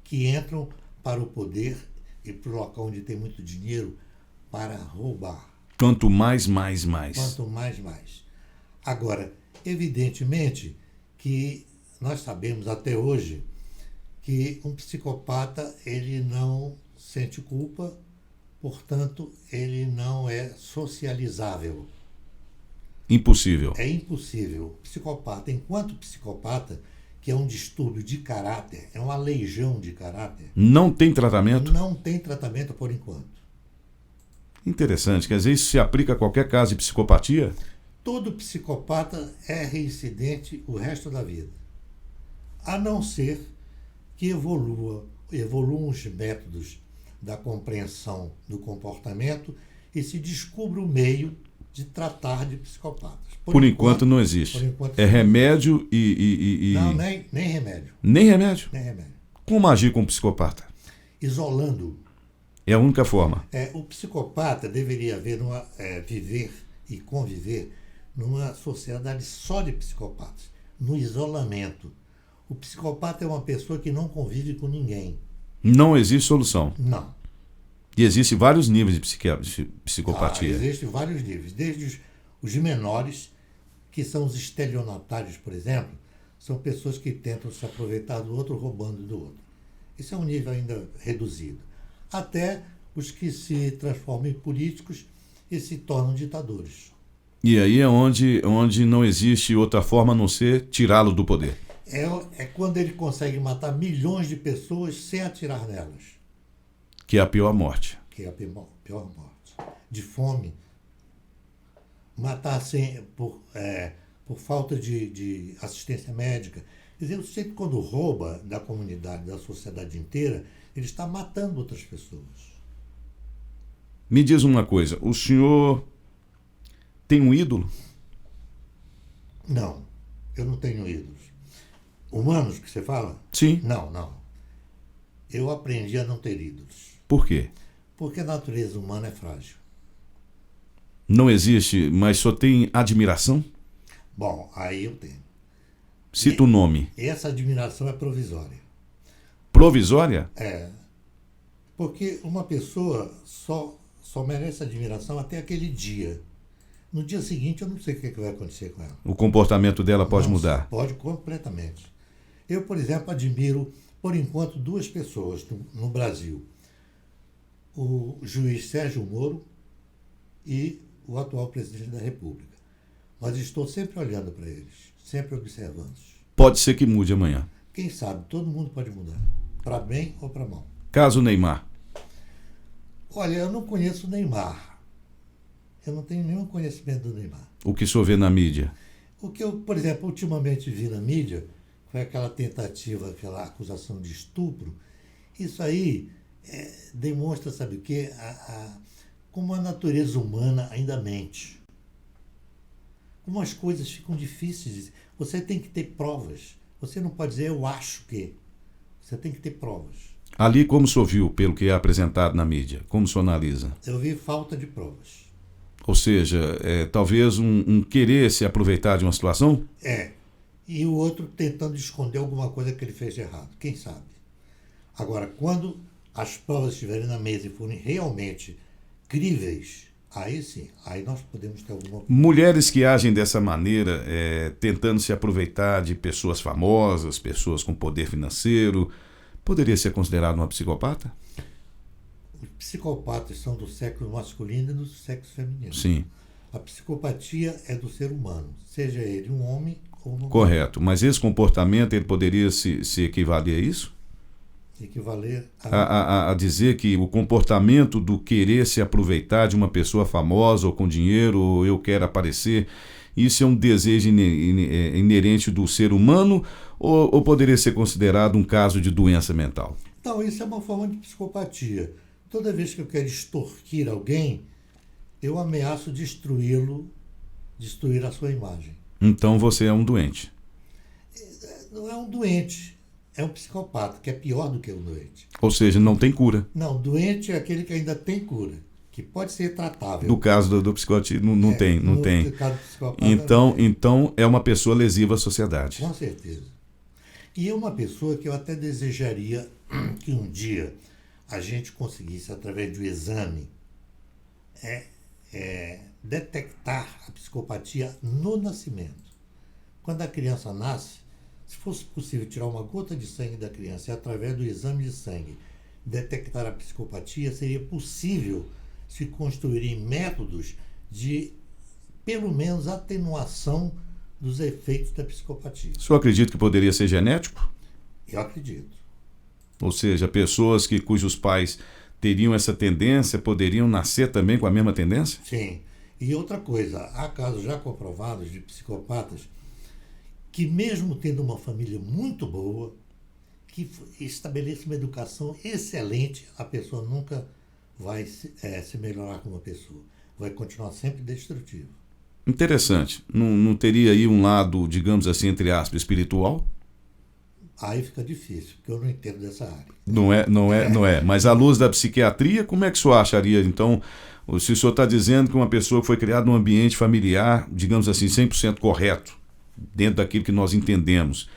que entram para o poder e para o local onde tem muito dinheiro para roubar. Quanto mais. Quanto mais. Agora, evidentemente que nós sabemos até hoje que um psicopata ele não sente culpa, portanto, ele não é socializável. Impossível. É impossível. O psicopata, enquanto psicopata, que é um distúrbio de caráter, é uma legião de caráter. Não tem tratamento? Não tem tratamento por enquanto. Interessante, quer dizer, isso se aplica a qualquer caso de psicopatia? Todo psicopata é reincidente o resto da vida. A não ser que evoluam os métodos da compreensão do comportamento e se descubra o meio de tratar de psicopatas. Por enquanto não existe. É remédio e... Não, nem remédio. Nem remédio? Nem remédio. Como agir com um psicopata? Isolando. É a única forma. O psicopata deveria viver e conviver numa sociedade só de psicopatas, no isolamento. O psicopata é uma pessoa que não convive com ninguém. Não existe solução. Não. E existem vários níveis de psicopatia. Existem vários níveis. Desde os menores, que são os estelionatários, por exemplo, são pessoas que tentam se aproveitar do outro, roubando do outro. Esse é um nível ainda reduzido. Até os que se transformam em políticos e se tornam ditadores. E aí é onde não existe outra forma a não ser tirá-lo do poder. É quando ele consegue matar milhões de pessoas sem atirar nelas. Que é a pior morte. Que é a pior morte. De fome. Matar por falta de assistência médica. Quer dizer, o sujeito, quando rouba da comunidade, da sociedade inteira, ele está matando outras pessoas. Me diz uma coisa, o senhor tem um ídolo? Não, eu não tenho ídolos. Humanos que você fala? Sim. Não. Eu aprendi a não ter ídolos. Por quê? Porque a natureza humana é frágil. Não existe, mas só tem admiração? Bom, aí eu tenho. Cita o nome. Essa admiração é provisória. Provisória? É. Porque uma pessoa só merece admiração até aquele dia. No dia seguinte, eu não sei o que vai acontecer com ela. O comportamento dela pode mudar? Pode completamente. Eu, por exemplo, admiro, por enquanto, duas pessoas no Brasil. O juiz Sérgio Moro e o atual presidente da República. Mas estou sempre olhando para eles, sempre observando. Pode ser que mude amanhã. Quem sabe, todo mundo pode mudar, para bem ou para mal. Caso Neymar. Olha, eu não conheço o Neymar. Eu não tenho nenhum conhecimento do Neymar. O que o senhor vê na mídia? O que eu, por exemplo, ultimamente vi na mídia foi aquela tentativa, aquela acusação de estupro. Isso aí demonstra, sabe o quê? Como a natureza humana ainda mente. Como as coisas ficam difíceis. Você tem que ter provas. Você não pode dizer eu acho que. Você tem que ter provas. Ali, como o senhor viu, pelo que é apresentado na mídia? Como o senhor analisa? Eu vi falta de provas. Ou seja, talvez um querer se aproveitar de uma situação? E o outro tentando esconder alguma coisa que ele fez de errado. Quem sabe? Agora, quando as provas estiverem na mesa e forem realmente críveis, aí sim, aí nós podemos ter alguma coisa. Mulheres que agem dessa maneira, tentando se aproveitar de pessoas famosas, pessoas com poder financeiro, poderia ser considerado uma psicopata? Os psicopatas são do sexo masculino e do sexo feminino. Sim. A psicopatia é do ser humano, seja ele um homem ou uma mulher. Correto. Mas esse comportamento, ele poderia se equivaler a isso? Equivaler a dizer que o comportamento do querer se aproveitar de uma pessoa famosa ou com dinheiro, ou eu quero aparecer, isso é um desejo inerente do ser humano ou poderia ser considerado um caso de doença mental? Então, isso é uma forma de psicopatia. Toda vez que eu quero extorquir alguém, eu ameaço destruí-lo, destruir a sua imagem. Então você é um doente. Não é um doente, é um psicopata, que é pior do que um doente. Ou seja, não tem cura. Não, doente é aquele que ainda tem cura, que pode ser tratável. No caso do psicopatia, não tem. No caso do psicopata, Então é uma pessoa lesiva à sociedade. Com certeza. E é uma pessoa que eu até desejaria que um dia a gente conseguisse, através do exame, detectar a psicopatia no nascimento. Quando a criança nasce, se fosse possível tirar uma gota de sangue da criança e, através do exame de sangue, detectar a psicopatia, seria possível se construírem métodos de, pelo menos, atenuação dos efeitos da psicopatia. O senhor acredita que poderia ser genético? Eu acredito. Ou seja, pessoas cujos pais teriam essa tendência poderiam nascer também com a mesma tendência? Sim. E outra coisa, há casos já comprovados de psicopatas que, mesmo tendo uma família muito boa, que estabeleça uma educação excelente, a pessoa nunca vai se melhorar como pessoa. Vai continuar sempre destrutiva. Interessante. Não teria aí um lado, digamos assim, entre aspas, espiritual? Aí fica difícil, porque eu não entendo dessa área. Não é. Mas à luz da psiquiatria, como é que o senhor acharia, então, se o senhor está dizendo que uma pessoa foi criada num ambiente familiar, digamos assim, 100% correto, dentro daquilo que nós entendemos,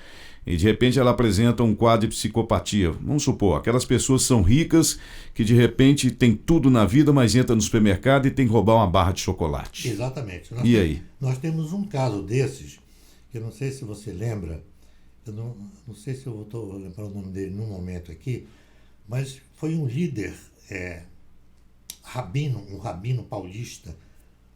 e de repente ela apresenta um quadro de psicopatia, vamos supor, aquelas pessoas são ricas, que de repente tem tudo na vida, mas entra no supermercado e tem que roubar uma barra de chocolate. Exatamente. Aí? Nós temos um caso desses, que eu não sei se você lembra, eu não sei se eu estou lembrando o nome dele num momento aqui, mas foi um líder, um rabino paulista,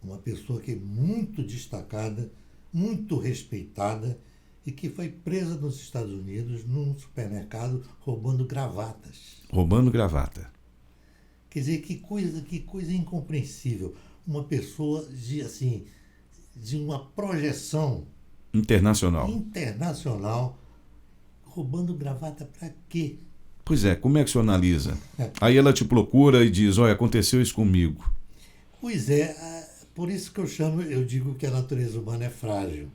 uma pessoa que é muito destacada, muito respeitada e que foi presa nos Estados Unidos num supermercado roubando gravatas. Roubando gravata. Quer dizer, que coisa incompreensível. Uma pessoa de uma projeção internacional roubando gravata para quê? Pois é, como é que o senhor analisa? Aí ela te procura e diz, olha, aconteceu isso comigo. Pois por isso que eu digo que a natureza humana é frágil.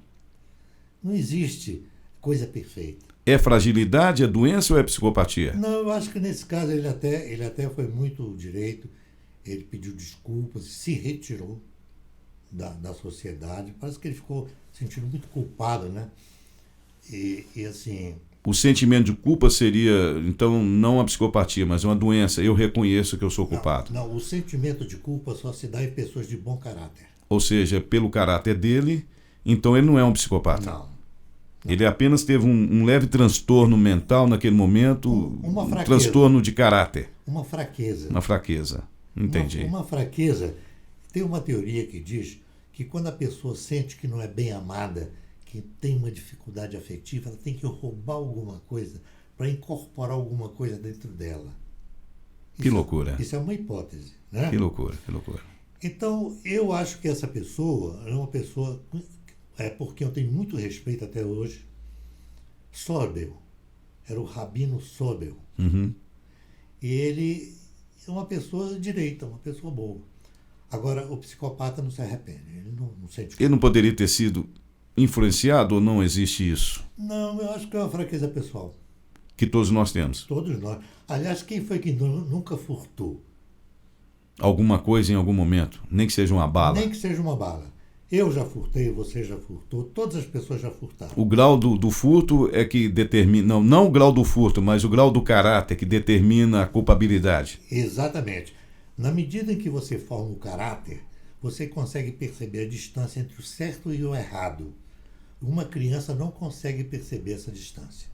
Não existe coisa perfeita. É fragilidade, é doença ou é psicopatia? Não, eu acho que nesse caso ele até foi muito direito, ele pediu desculpas, se retirou da sociedade, parece que ele ficou sentindo muito culpado, né? E assim, O sentimento de culpa seria, então, não a psicopatia, mas uma doença. Eu reconheço que eu sou culpado. não, o sentimento de culpa só se dá em pessoas de bom caráter. Ou seja, pelo caráter dele, então ele não é um psicopata. Não. Ele apenas teve um leve transtorno mental naquele momento, Uma um fraqueza. transtorno de caráter, Uma fraqueza. uma fraqueza. Entendi. Uma fraqueza. Tem uma teoria que diz que quando a pessoa sente que não é bem amada, que tem uma dificuldade afetiva, ela tem que roubar alguma coisa para incorporar alguma coisa dentro dela. Que loucura. Isso é uma hipótese, né? Que loucura, que loucura. Então, eu acho que essa pessoa é uma pessoa por quem eu tenho muito respeito até hoje. Sobel. Era o Rabino Sobel. Uhum. E ele é uma pessoa direita, uma pessoa boa. Agora, o psicopata não se arrepende. Ele não sente culpa. Ele não poderia ter sido influenciado ou não existe isso? Não, eu acho que é uma fraqueza pessoal. Que todos nós temos. Todos nós. Aliás, quem foi que nunca furtou? Alguma coisa em algum momento, nem que seja uma bala. Nem que seja uma bala. Eu já furtei, você já furtou, todas as pessoas já furtaram. O grau do furto é que determina, não o grau do furto, mas o grau do caráter que determina a culpabilidade. Exatamente. Na medida em que você forma o caráter, você consegue perceber a distância entre o certo e o errado. Uma criança não consegue perceber essa distância.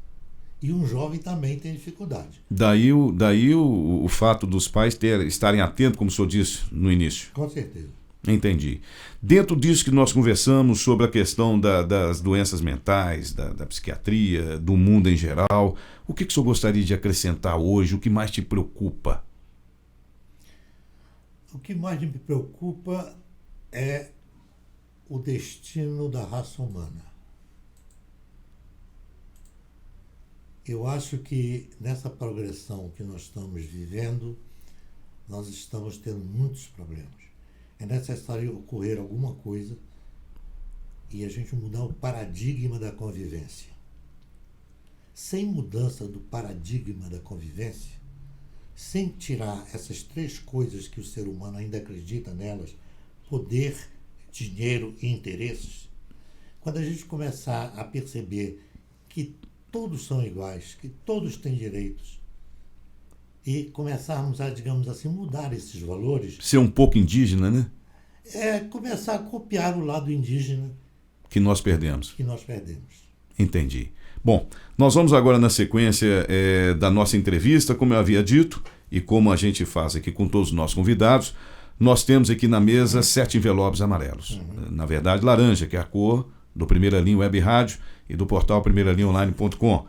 E um jovem também tem dificuldade. Daí o fato dos pais estarem atentos, como o senhor disse no início. Com certeza. Entendi. Dentro disso que nós conversamos sobre a questão das doenças mentais, da psiquiatria, do mundo em geral, o que o senhor gostaria de acrescentar hoje? O que mais te preocupa? O que mais me preocupa é o destino da raça humana. Eu acho que nessa progressão que nós estamos vivendo, nós estamos tendo muitos problemas. É necessário ocorrer alguma coisa e a gente mudar o paradigma da convivência. Sem mudança do paradigma da convivência, sem tirar essas três coisas que o ser humano ainda acredita nelas, poder, dinheiro e interesses, quando a gente começar a perceber que todos são iguais, que todos têm direitos, e começarmos a, digamos assim, mudar esses valores. Ser um pouco indígena, né? É começar a copiar o lado indígena Que nós perdemos. que nós perdemos. Entendi. Bom, nós vamos agora na sequência da nossa entrevista, como eu havia dito, e como a gente faz aqui com todos os nossos convidados, nós temos aqui na mesa 7 envelopes amarelos. Na verdade, laranja, que é a cor do Primeira Linha Web Rádio e do portal primeiralinhaonline.com.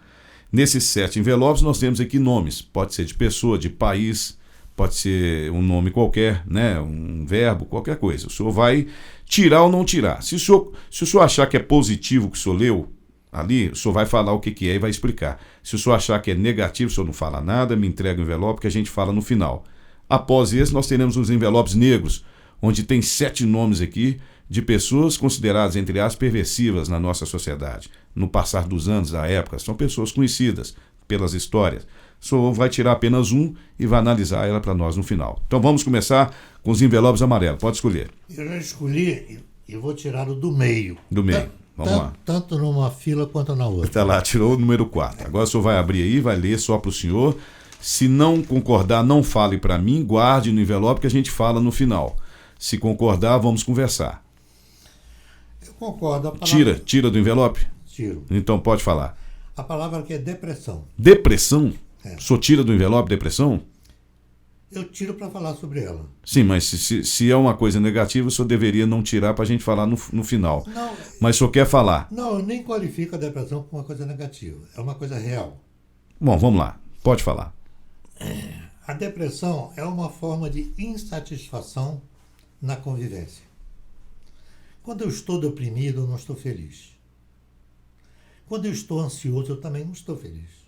Nesses 7 envelopes nós temos aqui nomes, pode ser de pessoa, de país, pode ser um nome qualquer, né? Um verbo, qualquer coisa. O senhor vai tirar ou não tirar. Se o senhor achar que é positivo o que o senhor leu ali, o senhor vai falar o que é e vai explicar. Se o senhor achar que é negativo, o senhor não fala nada, me entrega o envelope que a gente fala no final. Após esse, nós teremos os envelopes negros, onde tem 7 nomes aqui de pessoas consideradas, entre aspas, perversivas na nossa sociedade. No passar dos anos, da época, são pessoas conhecidas pelas histórias. O senhor vai tirar apenas um e vai analisar ela para nós no final. Então vamos começar com os envelopes amarelos. Pode escolher. Eu já escolhi e vou tirar o do meio. Do meio. Vamos lá. Tanto numa fila quanto na outra. Está lá, tirou o número 4. Agora o senhor vai abrir aí, vai ler só para o senhor. Se não concordar, não fale para mim, guarde no envelope que a gente fala no final. Se concordar, vamos conversar. Eu concordo. A palavra... Tira do envelope? Tiro. Então pode falar. A palavra aqui é depressão. Depressão? É. O senhor tira do envelope depressão? Eu tiro para falar sobre ela. Sim, mas se é uma coisa negativa, o senhor deveria não tirar para a gente falar no final. Não, Mas o senhor quer falar? não, eu nem qualifico a depressão como uma coisa negativa. É uma coisa real. Bom, vamos lá. Pode falar. A depressão é uma forma de insatisfação na convivência. Quando eu estou deprimido, eu não estou feliz. Quando eu estou ansioso, eu também não estou feliz.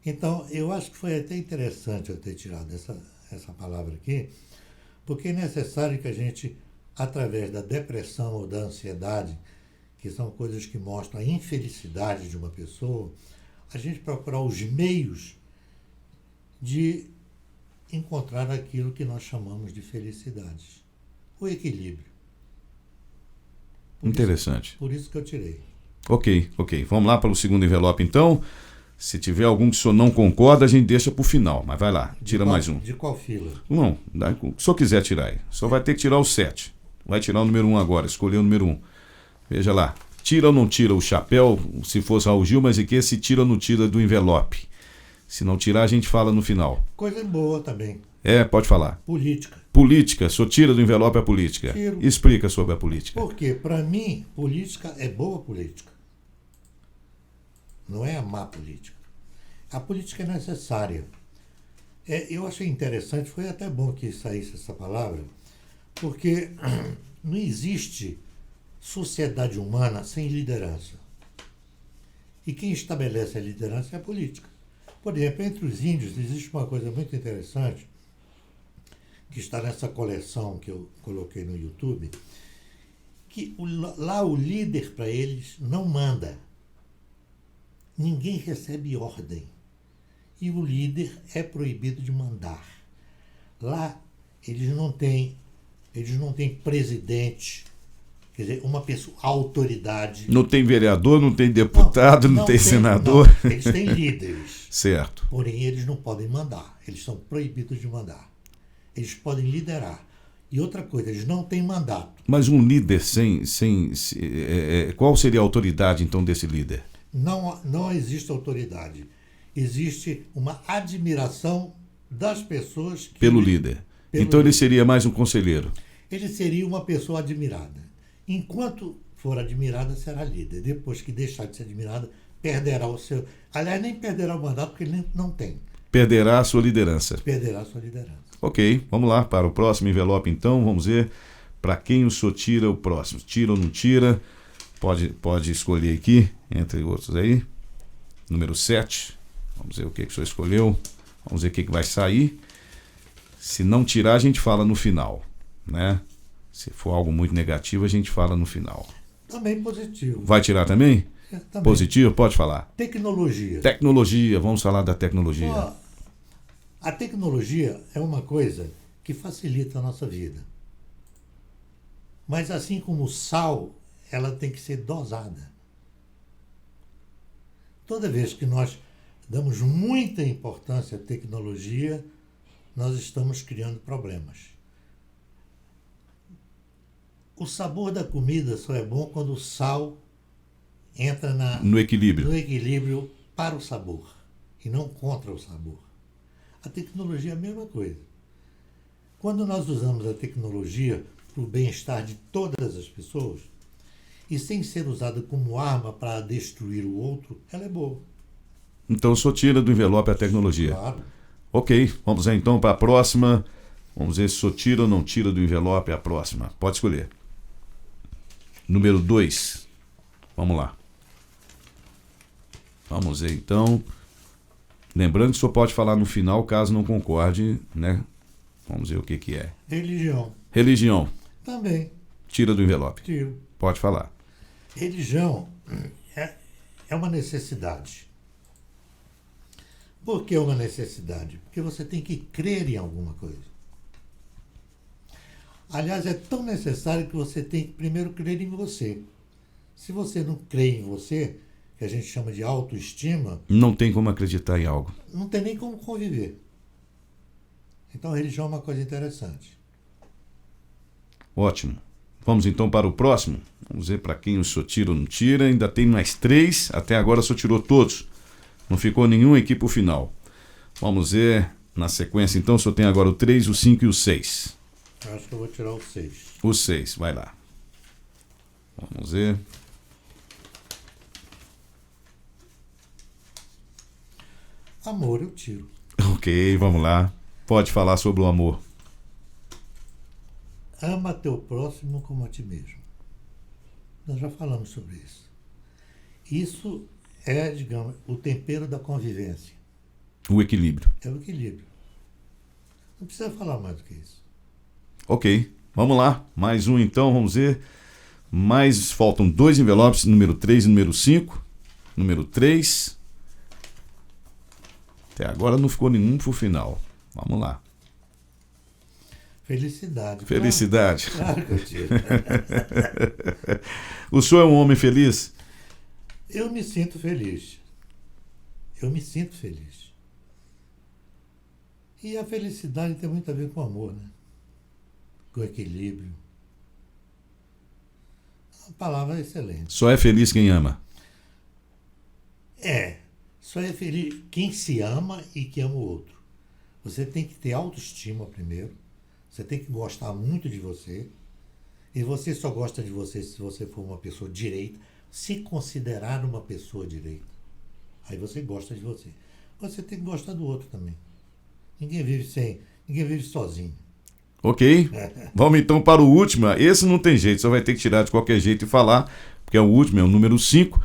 Então, eu acho que foi até interessante eu ter tirado essa palavra aqui, porque é necessário que a gente, através da depressão ou da ansiedade, que são coisas que mostram a infelicidade de uma pessoa, a gente procurar os meios de encontrar aquilo que nós chamamos de felicidade. O equilíbrio. Interessante. Por isso que eu tirei. Ok. Vamos lá para o segundo envelope, então. Se tiver algum que o senhor não concorda, a gente deixa para o final. Mas vai lá, tira mais um. De qual fila? Não, se o senhor quiser tirar aí. Só vai ter que tirar o 7. Vai tirar o número 1 agora, escolher o número 1. Veja lá. Tira ou não tira o chapéu, se fosse Raul Gil, mas aqui se tira ou não tira do envelope. Se não tirar, a gente fala no final. Coisa boa também. Pode falar. Política. Política, o senhor tira do envelope a política. Tiro. Explica sobre a política. Porque, para mim, política é boa política. Não é a má política. A política é necessária. Eu achei interessante, foi até bom que saísse essa palavra, porque não existe sociedade humana sem liderança. E quem estabelece a liderança é a política. Por exemplo, entre os índios existe uma coisa muito interessante, que está nessa coleção que eu coloquei no YouTube, que lá o líder para eles não manda. Ninguém recebe ordem. E o líder é proibido de mandar. Lá eles não têm presidente, quer dizer, uma pessoa, autoridade. Não tem vereador, não tem deputado, não tem senador. Não. Eles têm líderes. Certo. Porém, eles não podem mandar. Eles são proibidos de mandar. Eles podem liderar. E outra coisa, eles não têm mandato. Mas um líder qual seria a autoridade, então, desse líder? Não existe autoridade. Existe uma admiração das pessoas pelo líder. Então ele seria mais um conselheiro. Ele seria uma pessoa admirada. Enquanto for admirada, será líder. Depois que deixar de ser admirada, perderá o seu... Aliás, nem perderá o mandato, porque ele não tem. Perderá a sua liderança. Perderá a sua liderança. Ok, vamos lá para o próximo envelope, então. Vamos ver para quem o senhor tira o próximo. Tira ou não tira? Pode escolher aqui, entre outros aí. Número 7. Vamos ver o que o senhor escolheu. Vamos ver o que vai sair. Se não tirar, a gente fala no final, né? Se for algo muito negativo, a gente fala no final. Também positivo. Vai tirar também? Também. Positivo? Pode falar. Tecnologia. Tecnologia, vamos falar da tecnologia. A tecnologia é uma coisa que facilita a nossa vida. Mas assim como o sal, ela tem que ser dosada. Toda vez que nós damos muita importância à tecnologia, nós estamos criando problemas. O sabor da comida só é bom quando o sal entra no equilíbrio para o sabor e não contra o sabor. A tecnologia é a mesma coisa. Quando nós usamos a tecnologia para o bem-estar de todas as pessoas, e sem ser usada como arma para destruir o outro, ela é boa. Então o senhor tira do envelope a tecnologia. Claro. Ok, vamos lá então para a próxima. Vamos ver se o senhor tira ou não tira do envelope a próxima. Pode escolher. Número 2. Vamos lá. Vamos ver então. Lembrando que o senhor pode falar no final caso não concorde, né? Vamos ver o que é. Religião. Religião. Também. Tira do envelope. Tiro. Pode falar. Religião é uma necessidade. Por que é uma necessidade? Porque você tem que crer em alguma coisa. Aliás, é tão necessário que você tem que primeiro crer em você. Se você não crê em você, que a gente chama de autoestima... Não tem como acreditar em algo. Não tem nem como conviver. Então, a religião é uma coisa interessante. Ótimo. Vamos então para o próximo. Vamos ver para quem o senhor tira ou não tira. Ainda tem mais 3. Até agora o senhor tirou todos. Não ficou nenhum aqui para o final. Vamos ver na sequência. Então o senhor tem agora o 3, o 5 e o 6. Eu acho que eu vou tirar o 6. O 6, vai lá. Vamos ver. Amor, eu tiro. Ok, vamos lá. Pode falar sobre o amor. Ama teu próximo como a ti mesmo. Nós já falamos sobre isso. Isso é, digamos, o tempero da convivência. O equilíbrio. É o equilíbrio. Não precisa falar mais do que isso. Ok, vamos lá. Mais um então, vamos ver. Faltam 2 envelopes, número 3 e número 5. Número 3. Até agora não ficou nenhum pro final. Vamos lá. Felicidade. Felicidade. Claro que eu tiro. O senhor é um homem feliz? Eu me sinto feliz. Eu me sinto feliz. E a felicidade tem muito a ver com o amor, né? Com o equilíbrio. A palavra é excelente. Só é feliz quem ama. Só é feliz quem se ama e que ama o outro. Você tem que ter autoestima primeiro. Você tem que gostar muito de você. E você só gosta de você se você for uma pessoa direita. Se considerar uma pessoa direita. Aí você gosta de você. Você tem que gostar do outro também. Ninguém vive sozinho. Ok? Vamos então para o último. Esse não tem jeito, só vai ter que tirar de qualquer jeito e falar, porque é o último, é o número 5.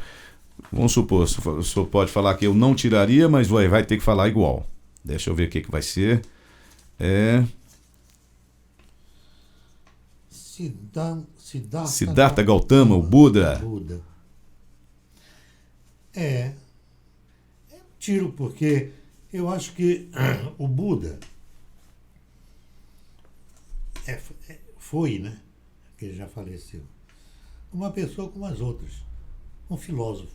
Vamos supor, o senhor pode falar que eu não tiraria, mas vai ter que falar igual. Deixa eu ver o que vai ser. Siddhartha Gautama, o Buda. Tiro porque eu acho que o Buda foi, né? Que ele já faleceu. Uma pessoa como as outras. Um filósofo.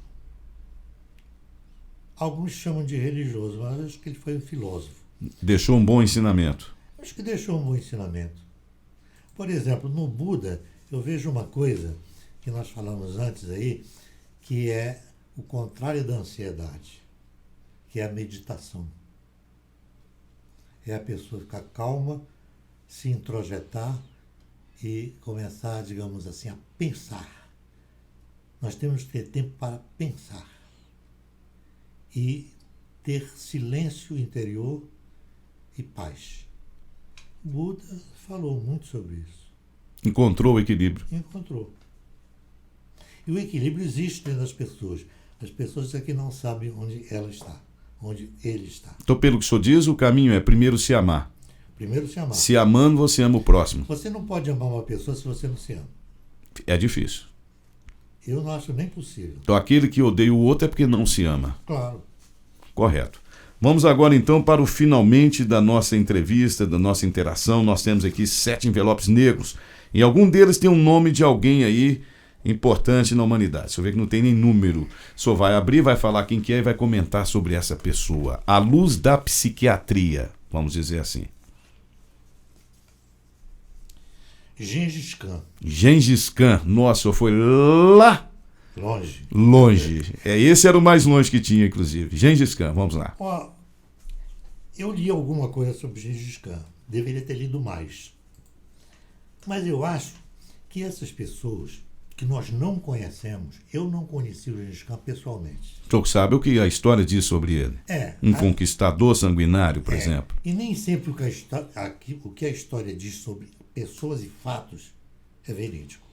Alguns chamam de religioso, mas eu acho que ele foi um filósofo. Deixou um bom ensinamento. Acho que deixou um bom ensinamento. Por exemplo, no Buda, eu vejo uma coisa que nós falamos antes aí, que é o contrário da ansiedade, que é a meditação. É a pessoa ficar calma, se introjetar e começar, digamos assim, a pensar. Nós temos que ter tempo para pensar e ter silêncio interior e paz. O Buda falou muito sobre isso. Encontrou o equilíbrio. Encontrou. E o equilíbrio existe dentro das pessoas. As pessoas é que não sabem onde ela está, onde ele está. Então, pelo que o senhor diz, o caminho é primeiro se amar. Primeiro se amar. Se amando, você ama o próximo. Você não pode amar uma pessoa se você não se ama. É difícil. Eu não acho nem possível. Então, aquele que odeia o outro é porque não se ama. Claro. Correto. Vamos agora, então, para o finalmente da nossa entrevista, da nossa interação. Nós temos aqui 7 envelopes negros. E algum deles tem um nome de alguém aí importante na humanidade. Você vê que não tem nem número. O senhor vai abrir, vai falar quem que é e vai comentar sobre essa pessoa. À luz da psiquiatria, vamos dizer assim. Gengis Khan. Gengis Khan. Nossa, o senhor foi lá longe. Esse era o mais longe que tinha, inclusive. Gengis Khan, vamos lá. Eu li alguma coisa sobre Gengis Khan. Deveria ter lido mais. Mas eu acho que essas pessoas que nós não conhecemos, eu não conheci o Gengis Khan pessoalmente. O senhor sabe o que a história diz sobre ele? Um conquistador sanguinário, por exemplo. E nem sempre o que a história diz sobre pessoas e fatos é verídico.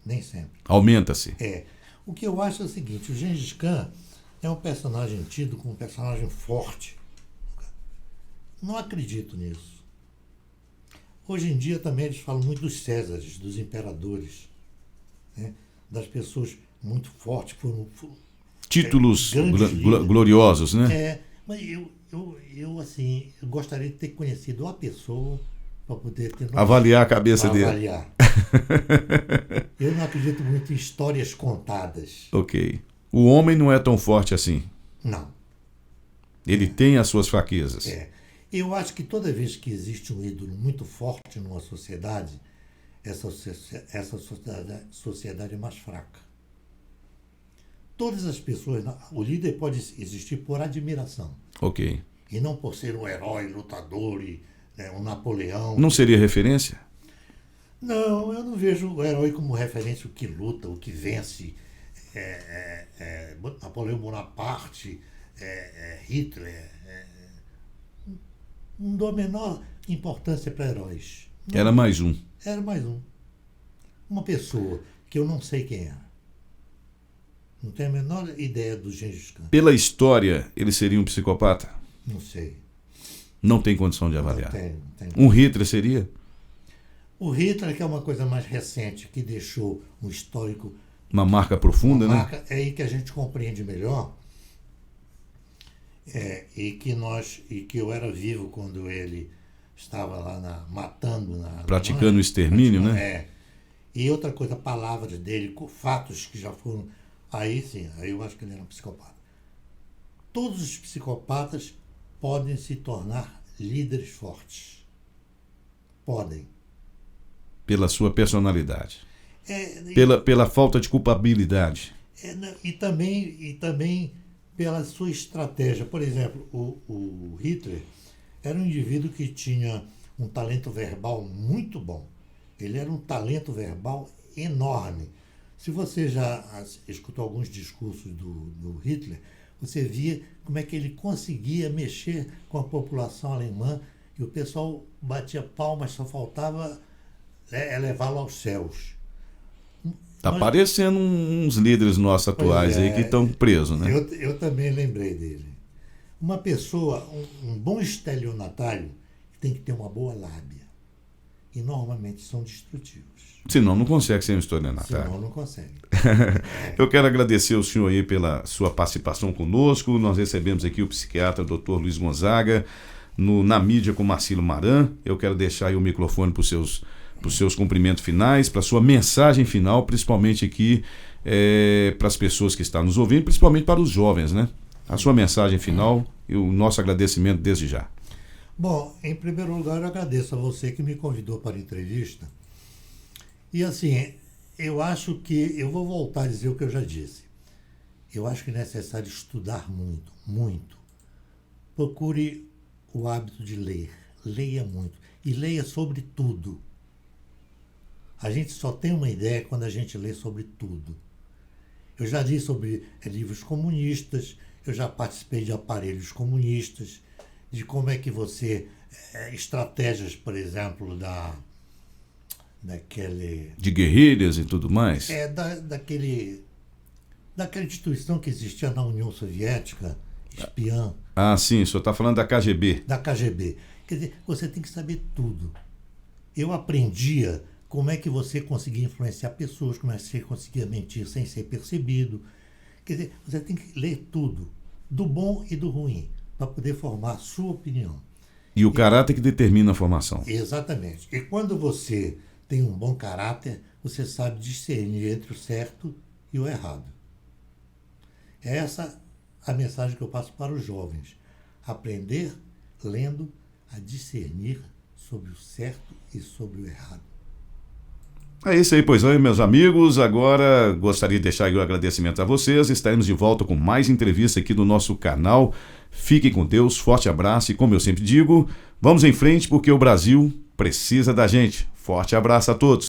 Nem sempre. Aumenta-se. O que eu acho é o seguinte, o Gengis Khan é um personagem tido como um personagem forte. Não acredito nisso. Hoje em dia também eles falam muito dos Césares, dos imperadores, né? Das pessoas muito fortes, foram títulos gloriosos, né? Mas eu assim, eu gostaria de ter conhecido a pessoa para poder ter avaliar a cabeça dele. Avaliar. Eu não acredito muito em histórias contadas. Ok. O homem não é tão forte assim. Não. Ele tem as suas fraquezas. Eu acho que toda vez que existe um ídolo muito forte numa sociedade, essa sociedade é mais fraca. Todas as pessoas, o líder pode existir por admiração. Ok. E não por ser um herói, lutador, um Napoleão. Não seria referência? Não, eu não vejo o herói como referência o que luta, o que vence. Napoleão Bonaparte, Hitler. Não dou a menor importância para heróis. Não. Era mais um. Era mais um. Uma pessoa que eu não sei quem era. Não tenho a menor ideia do Gengis Khan. Pela história, ele seria um psicopata? Não sei. Não tem condição de avaliar. Não tem. Um Hitler seria? O Hitler, que é uma coisa mais recente, que deixou um histórico... Uma marca profunda, né? É aí que a gente compreende melhor. E que eu era vivo quando ele estava lá matando... praticando o extermínio, né? E outra coisa, palavras dele, fatos que já foram Aí sim, aí eu acho que ele era um psicopata. Todos os psicopatas podem se tornar líderes fortes. Podem. Pela sua personalidade. É, Pela falta de culpabilidade. e também pela sua estratégia. Por exemplo, o Hitler era um indivíduo que tinha um talento verbal muito bom. Ele era um talento verbal enorme. Se você já escutou alguns discursos do Hitler, você via como é que ele conseguia mexer com a população alemã e o pessoal batia palmas, só faltava elevá-lo aos céus. Tá parecendo uns líderes nossos atuais aí que estão presos, né? Eu também lembrei dele. Uma pessoa, um bom estelionatário, tem que ter uma boa lábia. E normalmente são destrutivos. Senão não consegue ser um estelionatário. Senão não consegue. Eu quero agradecer ao senhor aí pela sua participação conosco. Nós recebemos aqui o psiquiatra Dr. Luiz Gonzaga na mídia com Marcílio Maran. Eu quero deixar aí o microfone para os seus cumprimentos finais, para a sua mensagem final, principalmente aqui para as pessoas que estão nos ouvindo, principalmente para os jovens, né? A sua mensagem final e o nosso agradecimento desde já. Bom, em primeiro lugar, eu agradeço a você que me convidou para a entrevista. E assim, eu acho que, eu vou voltar a dizer o que eu já disse. Eu acho que é necessário estudar muito, muito. Procure o hábito de ler. Leia muito. E leia sobre tudo. A gente só tem uma ideia quando a gente lê sobre tudo. Eu já li sobre livros comunistas, eu já participei de aparelhos comunistas, de como é que você... estratégias, por exemplo, de guerrilhas e tudo mais? Daquela instituição que existia na União Soviética, espiã. Ah, sim, o senhor está falando da KGB. Da KGB. Quer dizer, você tem que saber tudo. Eu aprendia como é que você conseguia influenciar pessoas, como é que você conseguia mentir sem ser percebido. Quer dizer, você tem que ler tudo, do bom e do ruim, para poder formar a sua opinião. E o caráter que determina a formação. Exatamente. E quando você tem um bom caráter, você sabe discernir entre o certo e o errado. É essa a mensagem que eu passo para os jovens. Aprender, lendo, a discernir sobre o certo e sobre o errado. É isso aí, pois é, meus amigos. Agora gostaria de deixar o agradecimento a vocês. Estaremos de volta com mais entrevista aqui no nosso canal. Fiquem com Deus, forte abraço e, como eu sempre digo, vamos em frente porque o Brasil precisa da gente. Forte abraço a todos.